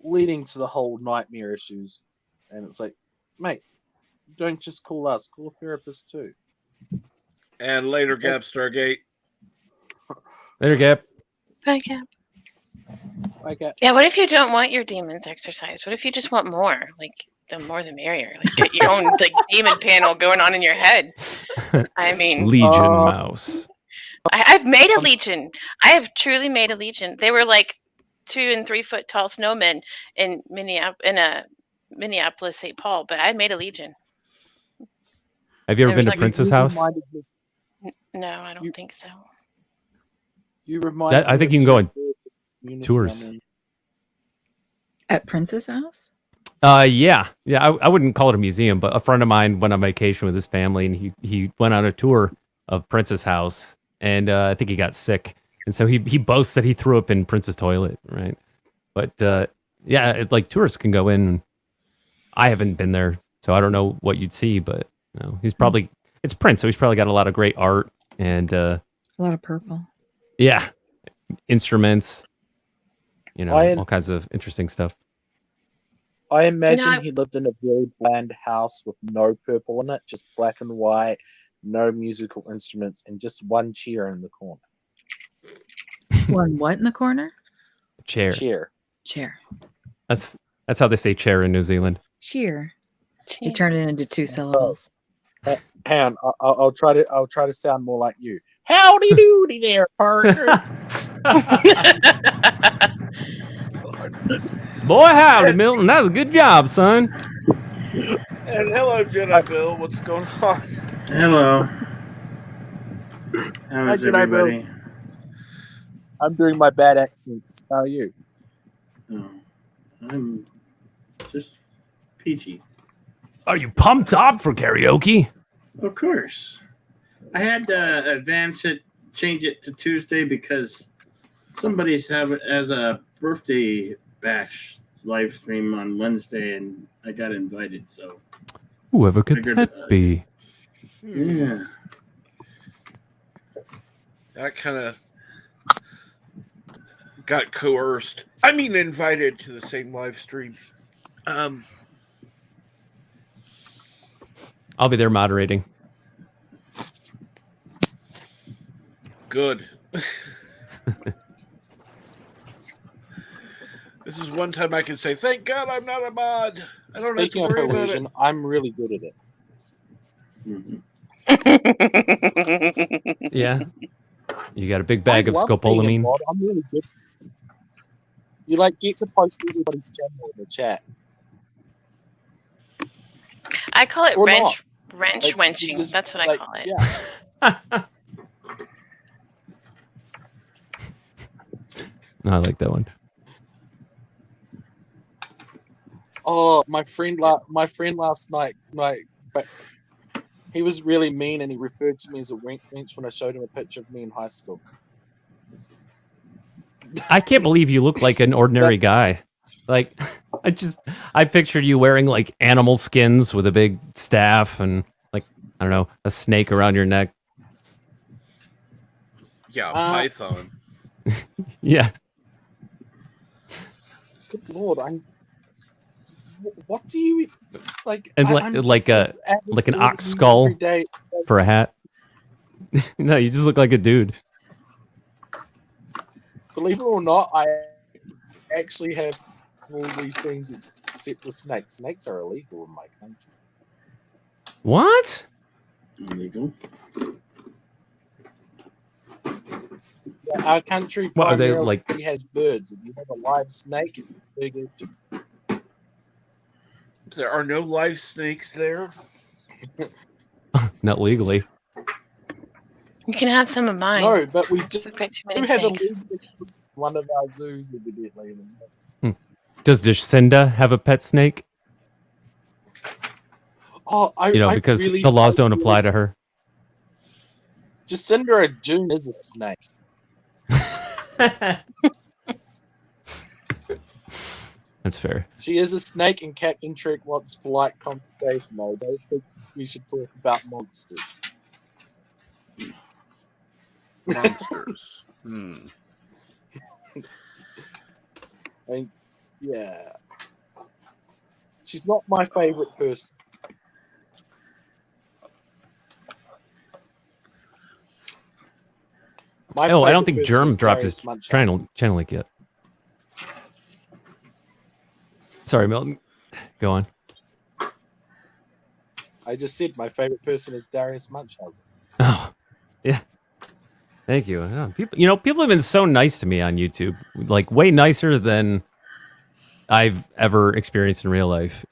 leading to the whole nightmare issues. And it's like, mate, don't just call us, call a therapist too. And later, Gap Stargate. Later, Gap. Bye, Gap. Okay. Yeah, what if you don't want your demons exercised? What if you just want more? Like, the more the merrier. Like, get your own like demon panel going on in your head. I mean, Legion mouse. I've made a legion. I have truly made a legion. They were like 2 and 3 foot tall snowmen in Minneapolis, St. Paul, but I made a legion. Have you ever been to Prince's house? No, I don't think so. You remind I think you can go on tours. At Prince's house? Yeah. I wouldn't call it a museum, but a friend of mine went on vacation with his family, and he went on a tour of Prince's house, and I think he got sick, and so he boasts that he threw up in Prince's toilet, right? But yeah, like, tourists can go in. I haven't been there, so I don't know what you'd see, but you know, it's Prince, so he's probably got a lot of great art and a lot of purple. Yeah, instruments, all kinds of interesting stuff. I imagine he lived in a very bland house with no purple in it, just black and white, no musical instruments, and just one chair in the corner. One what in the corner? Chair. That's how they say chair in New Zealand. Cheer. You turn it into 2 syllables. Hang on, I'll try to sound more like you. Howdy doody there, partner. Boy, howdy, Milton. That was a good job, son. And hello, Jedi Bill. What's going on? Hello. How Hi, is Jedi Bill. everybody? I'm doing my bad accents. How are you? Oh, I'm just peachy. Are you pumped up for karaoke? Of course. I had to advance it, change it to Tuesday because somebody's having as a birthday bash live stream on Wednesday, and I got invited. So Whoever could that be? Yeah. I kind of got coerced. I mean, invited to the same live stream. I'll be there moderating. Good. This is one time I can say, thank God I'm not a mod. I don't Speaking have of to worry about coercion, it. I'm really good at it. Yeah. You got a big bag of I love being a scopolamine. mod. I'm really good. You like get to post everybody's channel in the chat. I call it Or wrench Like, wenching. just, That's what like, I call it. Yeah. I like that one. Oh, my friend last night, but he was really mean and he referred to me as a wench when I showed him a picture of me in high school. I can't believe you look like an ordinary guy. Like, I pictured you wearing like animal skins with a big staff and like, I don't know, a snake around your neck. Yeah, Python. Yeah. Good Lord, what do you like? And I'm like just an average ox every skull day. for a hat. No, you just look like a dude. Believe it or not, I actually have all these things except the snakes. Snakes are illegal in my country. What? Illegal. Yeah, our country What are they primarily like? has birds. If you have a live snake, it's a big issue. There are no live snakes there. Not legally. You can have some of mine. No, but we do I've got too many have a snakes. legal one of our zoos, evidently. Does Jacinda have a pet snake? Oh, Because really, the laws don't apply to her. Jacinda June is a snake. That's fair. She is a snake, and Captain Trek wants polite conversation. I don't think we should talk about monsters. Monsters. Yeah. She's not my favorite person. I don't think Germ dropped his channel link yet. Sorry, Milton. Go on. I just said my favorite person is Darius Munchausen. Oh, yeah. Thank you. Yeah, people have been so nice to me on YouTube, like way nicer than I've ever experienced in real life.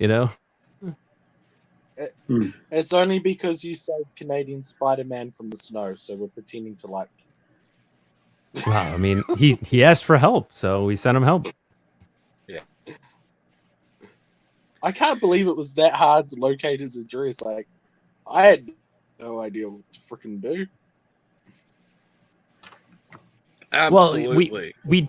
It's only because you saved Canadian Spider-Man from the snow, so we're pretending to like. Wow, I mean, he asked for help, so we sent him help. Yeah. I can't believe it was that hard to locate his address. Like, I had no idea what to freaking do. Absolutely. Well, we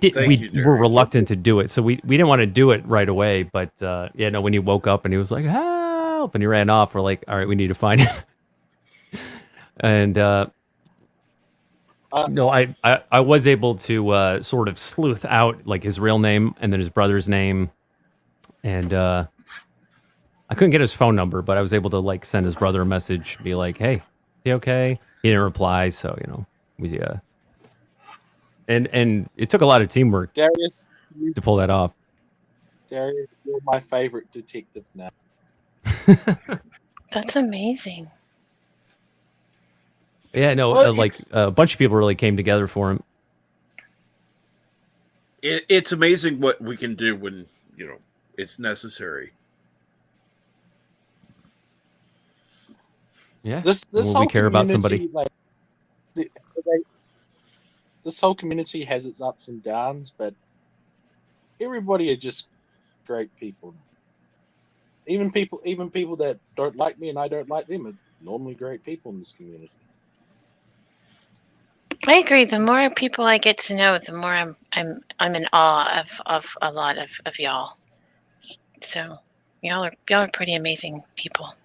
were reluctant to do it, so we didn't want to do it right away. But when he woke up and he was like, "Help!" and he ran off, we're like, "All right, we need to find him." And I was able to sort of sleuth out like his real name and then his brother's name, and I couldn't get his phone number, but I was able to like send his brother a message, be like, "Hey, he okay?" He didn't reply, so we and it took a lot of teamwork, Darius, to pull that off. Darius, you're my favorite detective now. That's amazing. Yeah, no, Well, like a bunch of people really came together for him. It's amazing what we can do when it's necessary. Yeah. This when whole we care about somebody. community, this whole community has its ups and downs, but everybody are just great people. Even people that don't like me and I don't like them are normally great people in this community. I agree. The more people I get to know, the more I'm in awe of a lot of y'all. So y'all are pretty amazing people.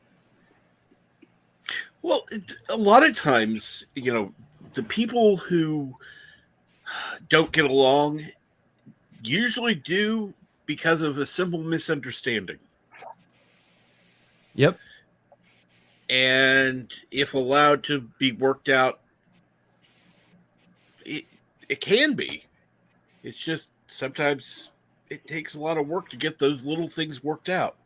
Well, a lot of times, the people who don't get along usually do because of a simple misunderstanding. Yep. And if allowed to be worked out, it can be. It's just sometimes it takes a lot of work to get those little things worked out.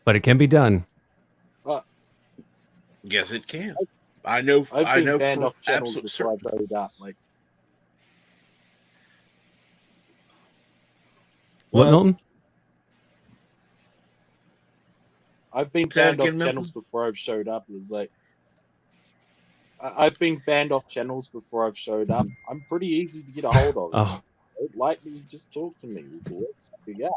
But it can be done. Yes, it can. I know. I've been banned off channels before I voted up. What, Milton? I've been banned off channels before I've showed up. It's like I've been banned off channels before I've showed up. I'm pretty easy to get a hold of. Oh. Don't like me, just talk to me. We can work something out.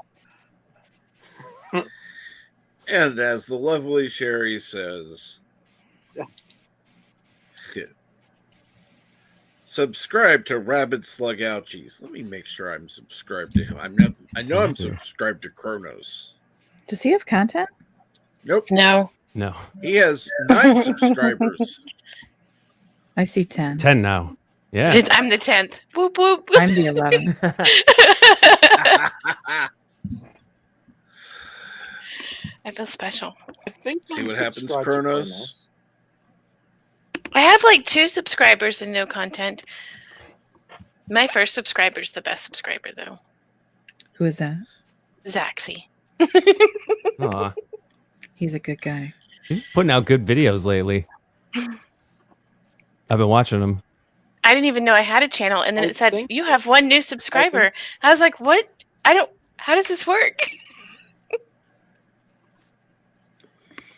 And as the lovely Sherry says, subscribe to Rabid Slug Ouchies. Let me make sure I'm subscribed to him. I know I'm subscribed to Kronos. Does he have content? Nope. No. He has 9 subscribers. I see 10. 10 now. Yeah. I'm the 10th. Boop boop. I'm the 11th. I feel special. I think see what happens, Kronos. I have like 2 subscribers and no content. My first subscriber is the best subscriber, though. Who is that? Zaxi. Aw. He's a good guy. He's putting out good videos lately. I've been watching them. I didn't even know I had a channel, and then it said you have 1 new subscriber. I was like, "What? How does this work?"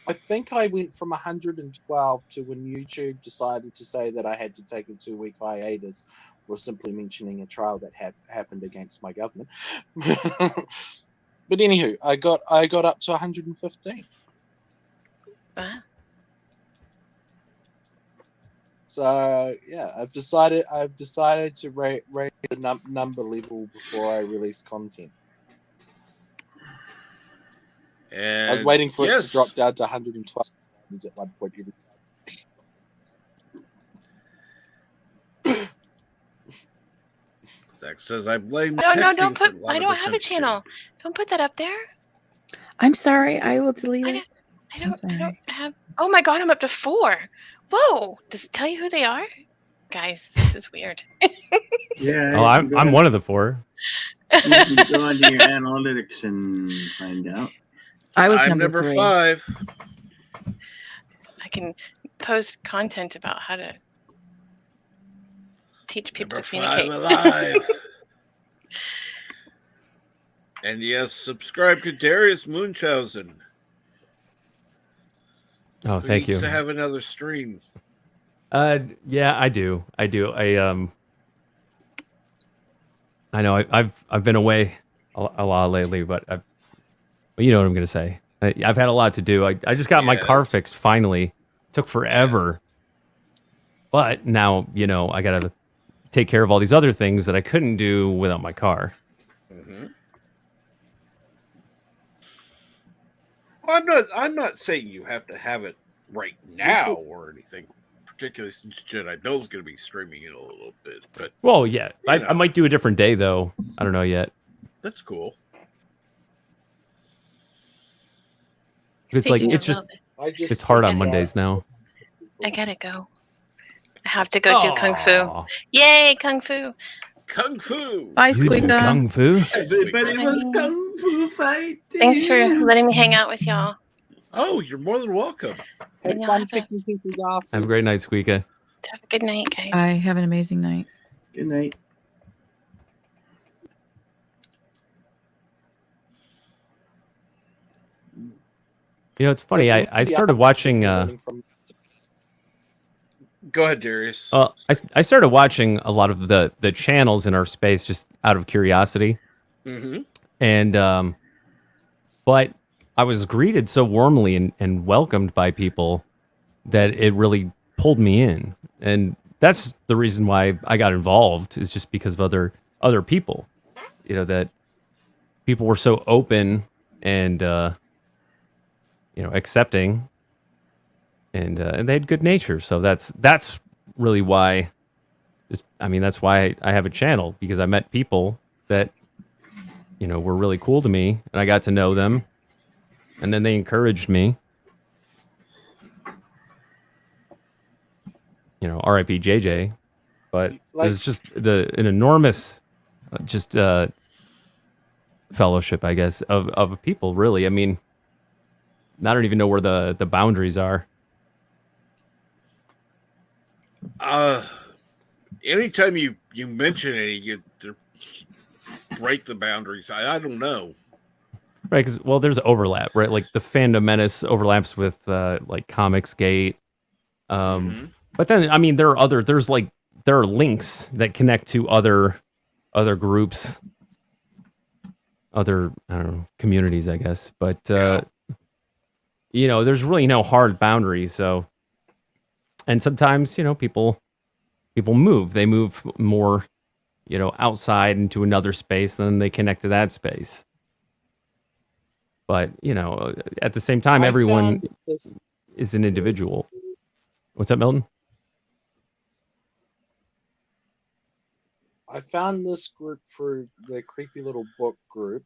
I think I went from 112 to when YouTube decided to say that I had to take a 2-week hiatus for simply mentioning a trial that happened against my government. But anywho, I got up to 115. Wow. So yeah, I've decided to rate the number level before I release content. And I was waiting for it to drop down to 112 at one point every time. Zach says I blame. No, don't put. I don't have a channel. Don't put that up there. I'm sorry. I will delete it. I don't have. Oh my god, I'm up to 4. Whoa! Does it tell you who they are? Guys, this is weird. Yeah. Oh, I'm one of the 4. You can go into your analytics and find out. I'm number 3. 5. I can post content about how to teach people Number to communicate. 5 alive. And yes, subscribe to Darius Munchausen. Oh, thank you. Needs to have another stream. Yeah, I do. I know I've been away a lot lately, but you know what I'm gonna say. I've had a lot to do. I just got my car fixed finally. It took forever, but now I gotta take care of all these other things that I couldn't do without my car. Mm-hmm. Well, I'm not saying you have to have it right now or anything, particularly since Jedi Bill's going to be streaming in a little bit. But well, yeah, I might do a different day though. I don't know yet. That's cool. It's like it's hard on Mondays now. I gotta go. I have to go do Kung Fu. Yay, Kung Fu! Kung Fu! Bye, Squeaka. Kung Fu? Everybody was Kung Fu fighting. Thanks for letting me hang out with y'all. Oh, you're more than welcome. Have fun kicking people's asses. Have a great night, Squeaka. Have a good night, guys. Bye. Have an amazing night. Good night. You know, it's funny. I started watching. Go ahead, Darius. I started watching a lot of the channels in our space just out of curiosity. Mm-hmm. And but I was greeted so warmly and welcomed by people that it really pulled me in. And that's the reason why I got involved, is just because of other people. You know, that people were so open and accepting, and they had good nature. So that's really why. That's why I have a channel, because I met people that were really cool to me, and I got to know them, and then they encouraged me. R.I.P. JJ, but it's just an enormous, fellowship, I guess, of people. Really, I don't even know where the boundaries are. Anytime you mention any, you break the boundaries. I don't know. Right, because there's overlap, right? Like the Fandom Menace overlaps with like Comicsgate. But then there are links that connect to other groups, other, I don't know, communities, I guess. But there's really no hard boundary. So, and sometimes people move. They move more, outside into another space, then they connect to that space. But at the same time, everyone is an individual. What's up, Milton? I found this group through the Creepy Little Book group,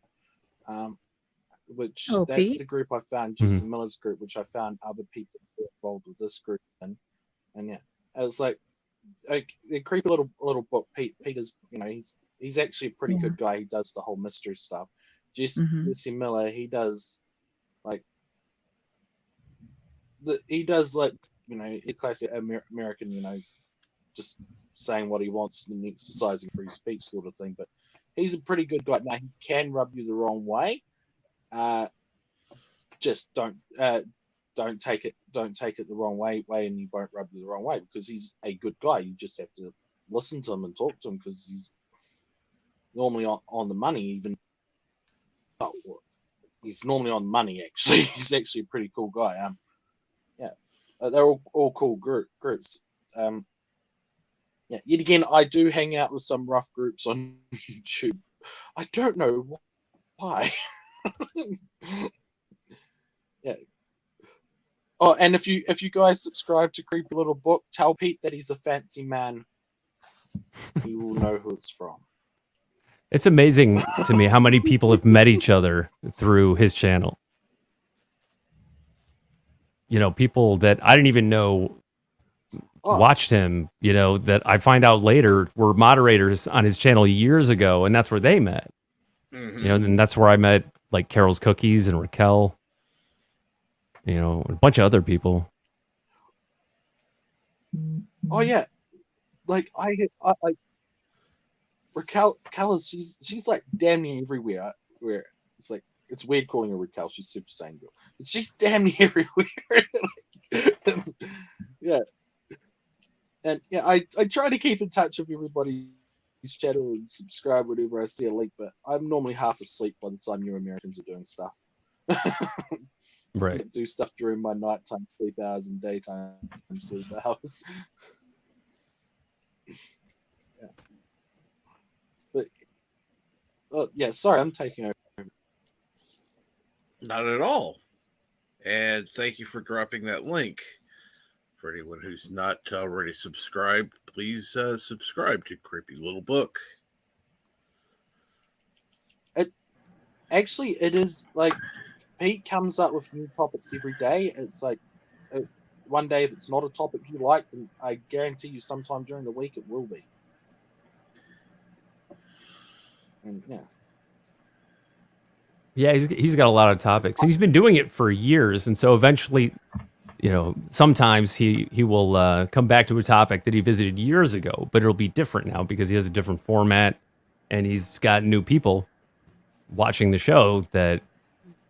which that's the group I found, Jason Miller's group, which I found other people involved with this group in. And yeah, it's like the Creepy Little Book. Peter's, he's actually a pretty good guy. He does the whole mystery stuff. Jesse Miller, he does classic American, just saying what he wants and exercising free speech sort of thing. But he's a pretty good guy. Now, he can rub you the wrong way. Just don't take it the wrong way, and he won't rub you the wrong way, because he's a good guy. You just have to listen to him and talk to him, because he's normally on the money. Even he's normally on money. Actually, he's actually a pretty cool guy. They're all cool groups. Yet again, I do hang out with some rough groups on YouTube. I don't know why. Yeah. Oh, and if you guys subscribe to Creepy Little Book, tell Pete that he's a fancy man. He will know who it's from. It's amazing to me how many people have met each other through his channel. People that I didn't even know watched him, that I find out later were moderators on his channel years ago, and that's where they met. And that's where I met like Carol's Cookies and Raquel, a bunch of other people. Oh yeah, like I Raquel is she's like damn near everywhere. Where it's like, it's weird calling her Raquel. She's Super Saiyan girl, but she's damn near everywhere. Yeah. And yeah, I try to keep in touch with everybody's channel and subscribe whenever I see a link, but I'm normally half asleep by the time you Americans are doing stuff. Right. I do stuff during my nighttime sleep hours and daytime sleep hours. Yeah. But sorry, I'm taking over. Not at all. And thank you for dropping that link. For anyone who's not already subscribed, please subscribe to Creepy Little Book. It is like Pete comes up with new topics every day. It's like one day if it's not a topic you like, then I guarantee you sometime during the week it will be. And Yeah, he's got a lot of topics. He's been doing it for years, and so eventually sometimes he will come back to a topic that he visited years ago, but it'll be different now because he has a different format and he's got new people watching the show that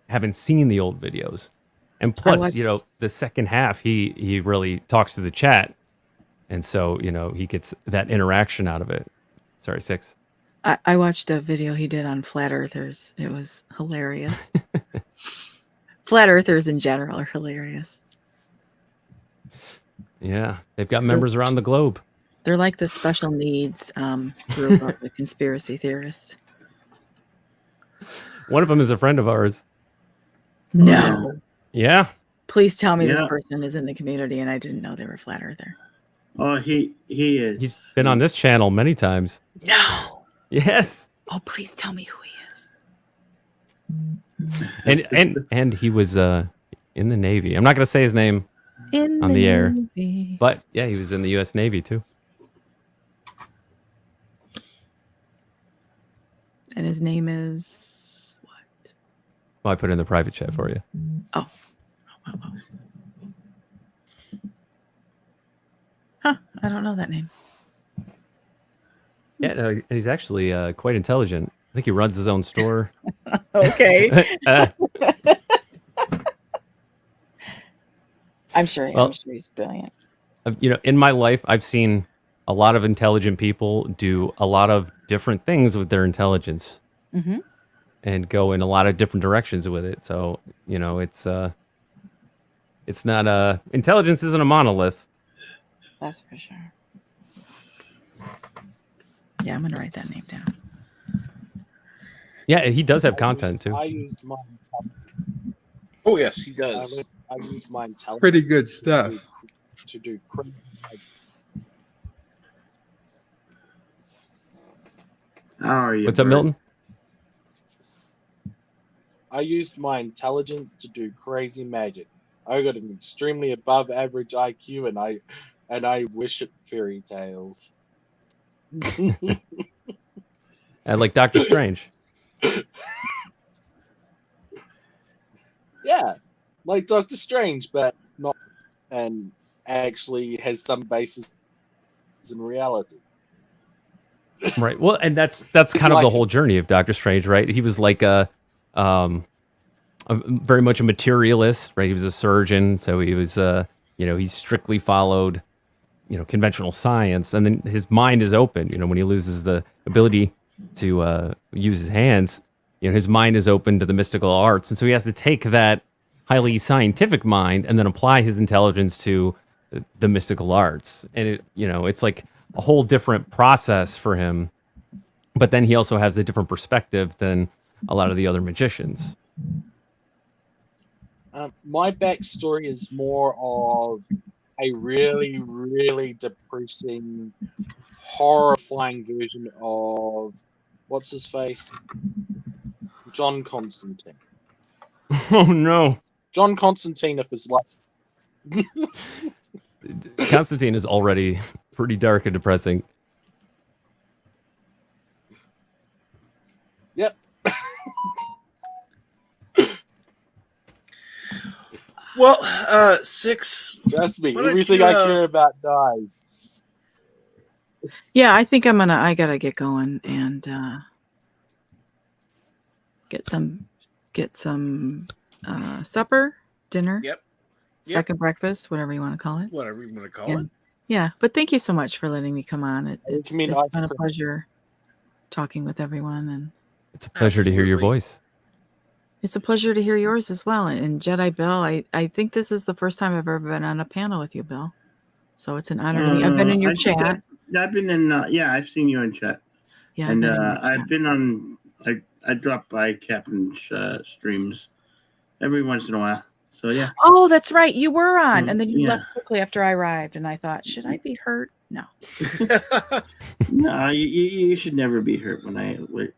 haven't seen the old videos. And plus, the second half, he really talks to the chat. And so, he gets that interaction out of it. Sorry, Six. I watched a video he did on flat earthers. It was hilarious. Flat earthers in general are hilarious. Yeah, they've got members around the globe. They're like the special needs group of the conspiracy theorists. One of them is a friend of ours. No. Yeah. Please tell me this person is in the community and I didn't know they were flat earther. Oh, he is. He's been on this channel many times. No. Yes. Oh, please tell me who he is. And he was in the Navy. I'm not going to say his name on the air, but yeah, he was in the U.S. Navy too. And his name is what? Well, I put it in the private chat for you. Oh. Huh. I don't know that name. Yeah, no, he's actually quite intelligent. I think he runs his own store. Okay. I'm sure he's brilliant. In my life, I've seen a lot of intelligent people do a lot of different things with their intelligence and go in a lot of different directions with it. So, it's not intelligence isn't a monolith. That's for sure. Yeah, I'm going to write that name down. Yeah, he does have content too. I used my Oh, yes, he does. I used my intelligence. Pretty good stuff. To do crazy. How are you? What's up, Milton? I used my intelligence to do crazy magic. I got an extremely above average IQ, and I wish it fairy tales. Like Doctor Strange. Yeah, like Doctor Strange, but not, and actually has some basis in reality. Right. Well, and that's kind of the whole journey of Doctor Strange, right? He was like a very much a materialist, right? He was a surgeon, so he was he strictly followed conventional science, and then his mind is open. When he loses the ability to use his hands, his mind is open to the mystical arts, and so he has to take that highly scientific mind and then apply his intelligence to the mystical arts, and it's like a whole different process for him. But then he also has a different perspective than a lot of the other magicians. My backstory is more of a really, really depressing, horrifying version of what's his face? John Constantine. Oh no. John Constantine, if his life. Constantine is already pretty dark and depressing. Yep. Well, Six. Trust me, everything I care about dies. Yeah, I think I gotta get going and get some supper, dinner. Yep. Second breakfast, whatever you want to call it. Whatever you want to call it. Yeah, but thank you so much for letting me come on. It's been a pleasure talking with everyone, and it's a pleasure to hear your voice. It's a pleasure to hear yours as well. And Jedi Bill, I think this is the first time I've ever been on a panel with you, Bill. So it's an honor to me. I've been in your chat. I've been in. I've seen you in chat. Yeah, and I've been on. I drop by Captain's streams every once in a while. So yeah. Oh, that's right. You were on, and then you left quickly after I arrived, and I thought, should I be hurt? No. No, you should never be hurt when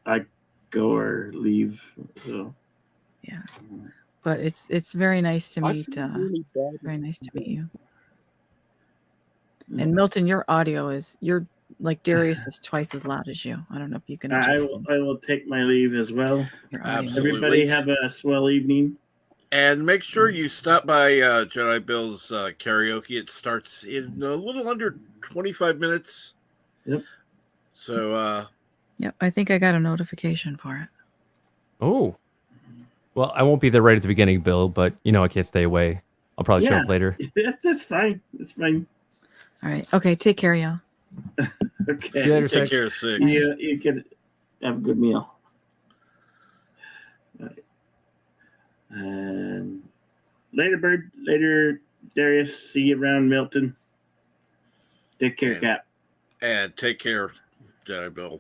I go or leave. So. Yeah, but it's very nice to meet. Very nice to meet you. And Milton, your audio you're like Darius is twice as loud as you. I don't know if you can. I will take my leave as well. Absolutely. Everybody have a swell evening. And make sure you stop by Jedi Bill's karaoke. It starts in a little under 25 minutes. Yep. So, Yep, I think I got a notification for it. Oh. Well, I won't be there right at the beginning, Bill, but I can't stay away. I'll probably show up later. That's fine. That's fine. All right. Okay, take care, y'all. Okay. See you later, take Six. care, Six. You can have a good meal. All right. And later, Bird. Later, Darius. See you around Milton. Take care, Cap. And take care, Jedi Bill.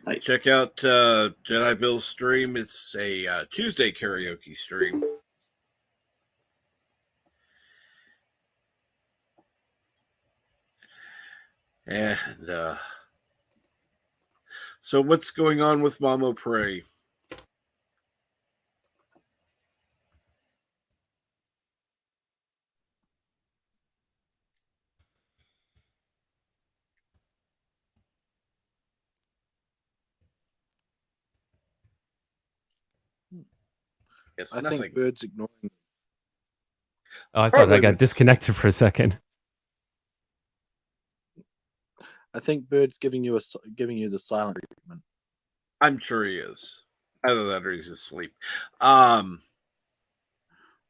Bye. Check out Jedi Bill's stream. It's a Tuesday karaoke stream. And so what's going on with Mama Prey? It's I nothing. think Bird's ignoring. Oh, I thought I got disconnected for a second. I think Bird's giving you the silent treatment. I'm sure he is. Either that or he's asleep.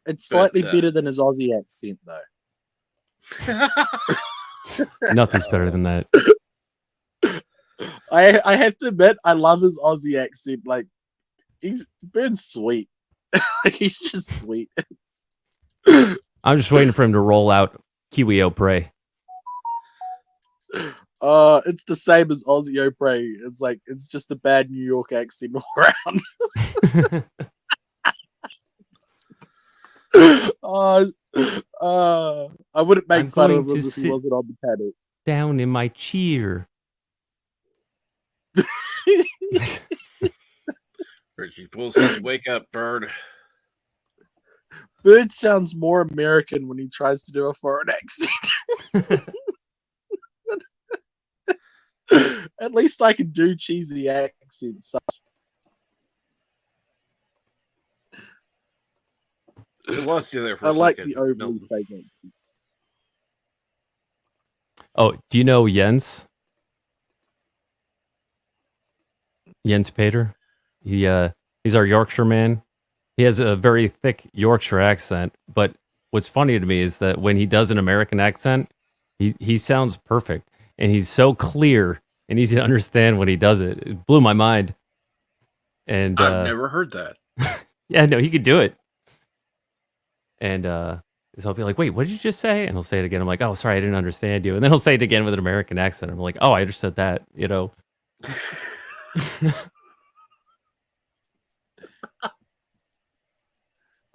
It's slightly better than his Aussie accent, though. Nothing's better than that. I have to admit, I love his Aussie accent. Like, he's been sweet. He's just sweet. I'm just waiting for him to roll out Kiwi Prey. It's the same as Aussie Opry. It's like it's just a bad New York accent all around. I wouldn't make fun of him if he wasn't on the panel. Down in my cheer. Richie Poole says, "Wake up, Bird." Bird sounds more American when he tries to do a foreign accent. At least I can do cheesy accents. I lost you there for I a like second. the overly fake accent. Oh, do you know Jens? Jens Pater? He's our Yorkshire man. He has a very thick Yorkshire accent, but what's funny to me is that when he does an American accent, he sounds perfect, and he's so clear and easy to understand when he does it. It blew my mind. And I've never heard that. Yeah, no, he could do it. And so I'll be like, "Wait, what did you just say?" And he'll say it again. I'm like, "Oh, sorry, I didn't understand you." And then he'll say it again with an American accent. I'm like, "Oh, I understood that."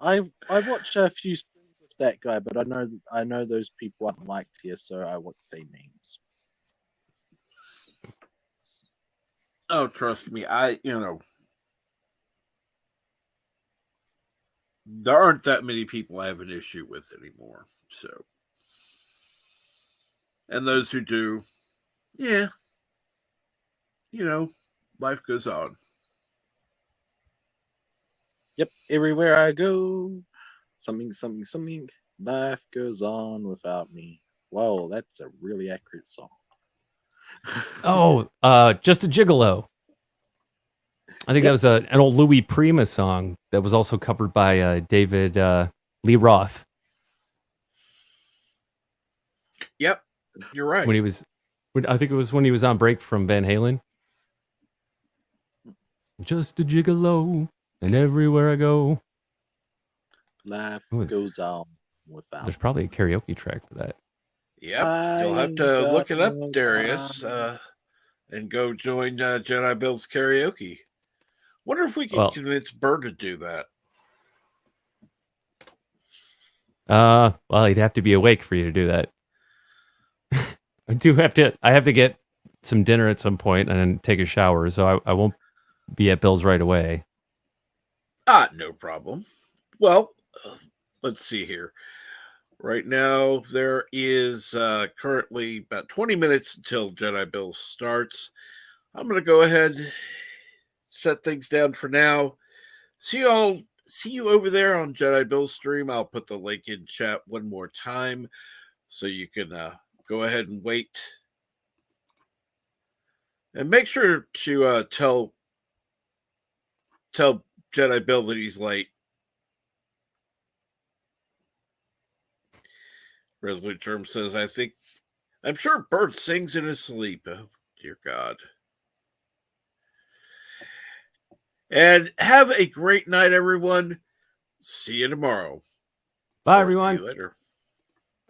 I've watched a few streams with that guy, but I know those people aren't liked here, so I watch their names. Oh, trust me, there aren't that many people I have an issue with anymore. So, and those who do, yeah, life goes on. Yep, everywhere I go, something, life goes on without me. Whoa, that's a really accurate song. Oh, Just a Gigolo. I think that was an old Louis Prima song that was also covered by David Lee Roth. Yep, you're right. I think it was when he was on break from Van Halen. Just a gigolo, and everywhere I go, life goes on without. There's probably a karaoke track for that. Yep, you'll have to look it up, Darius, and go join Jedi Bill's karaoke. Wonder if we can convince Bird to do that. Well, he'd have to be awake for you to do that. I have to get some dinner at some point and then take a shower, so I won't be at Bill's right away. No problem. Well, let's see here. Right now, there is currently about 20 minutes until Jedi Bill starts. I'm going to go ahead, set things down for now. See see you over there on Jedi Bill's stream. I'll put the link in chat one more time so you can go ahead and wait. And make sure to tell Jedi Bill that he's late. Resolute Germ says, I'm sure Bert sings in his sleep. Oh, dear God. And have a great night, everyone. See you tomorrow. Bye, Or everyone. See you later.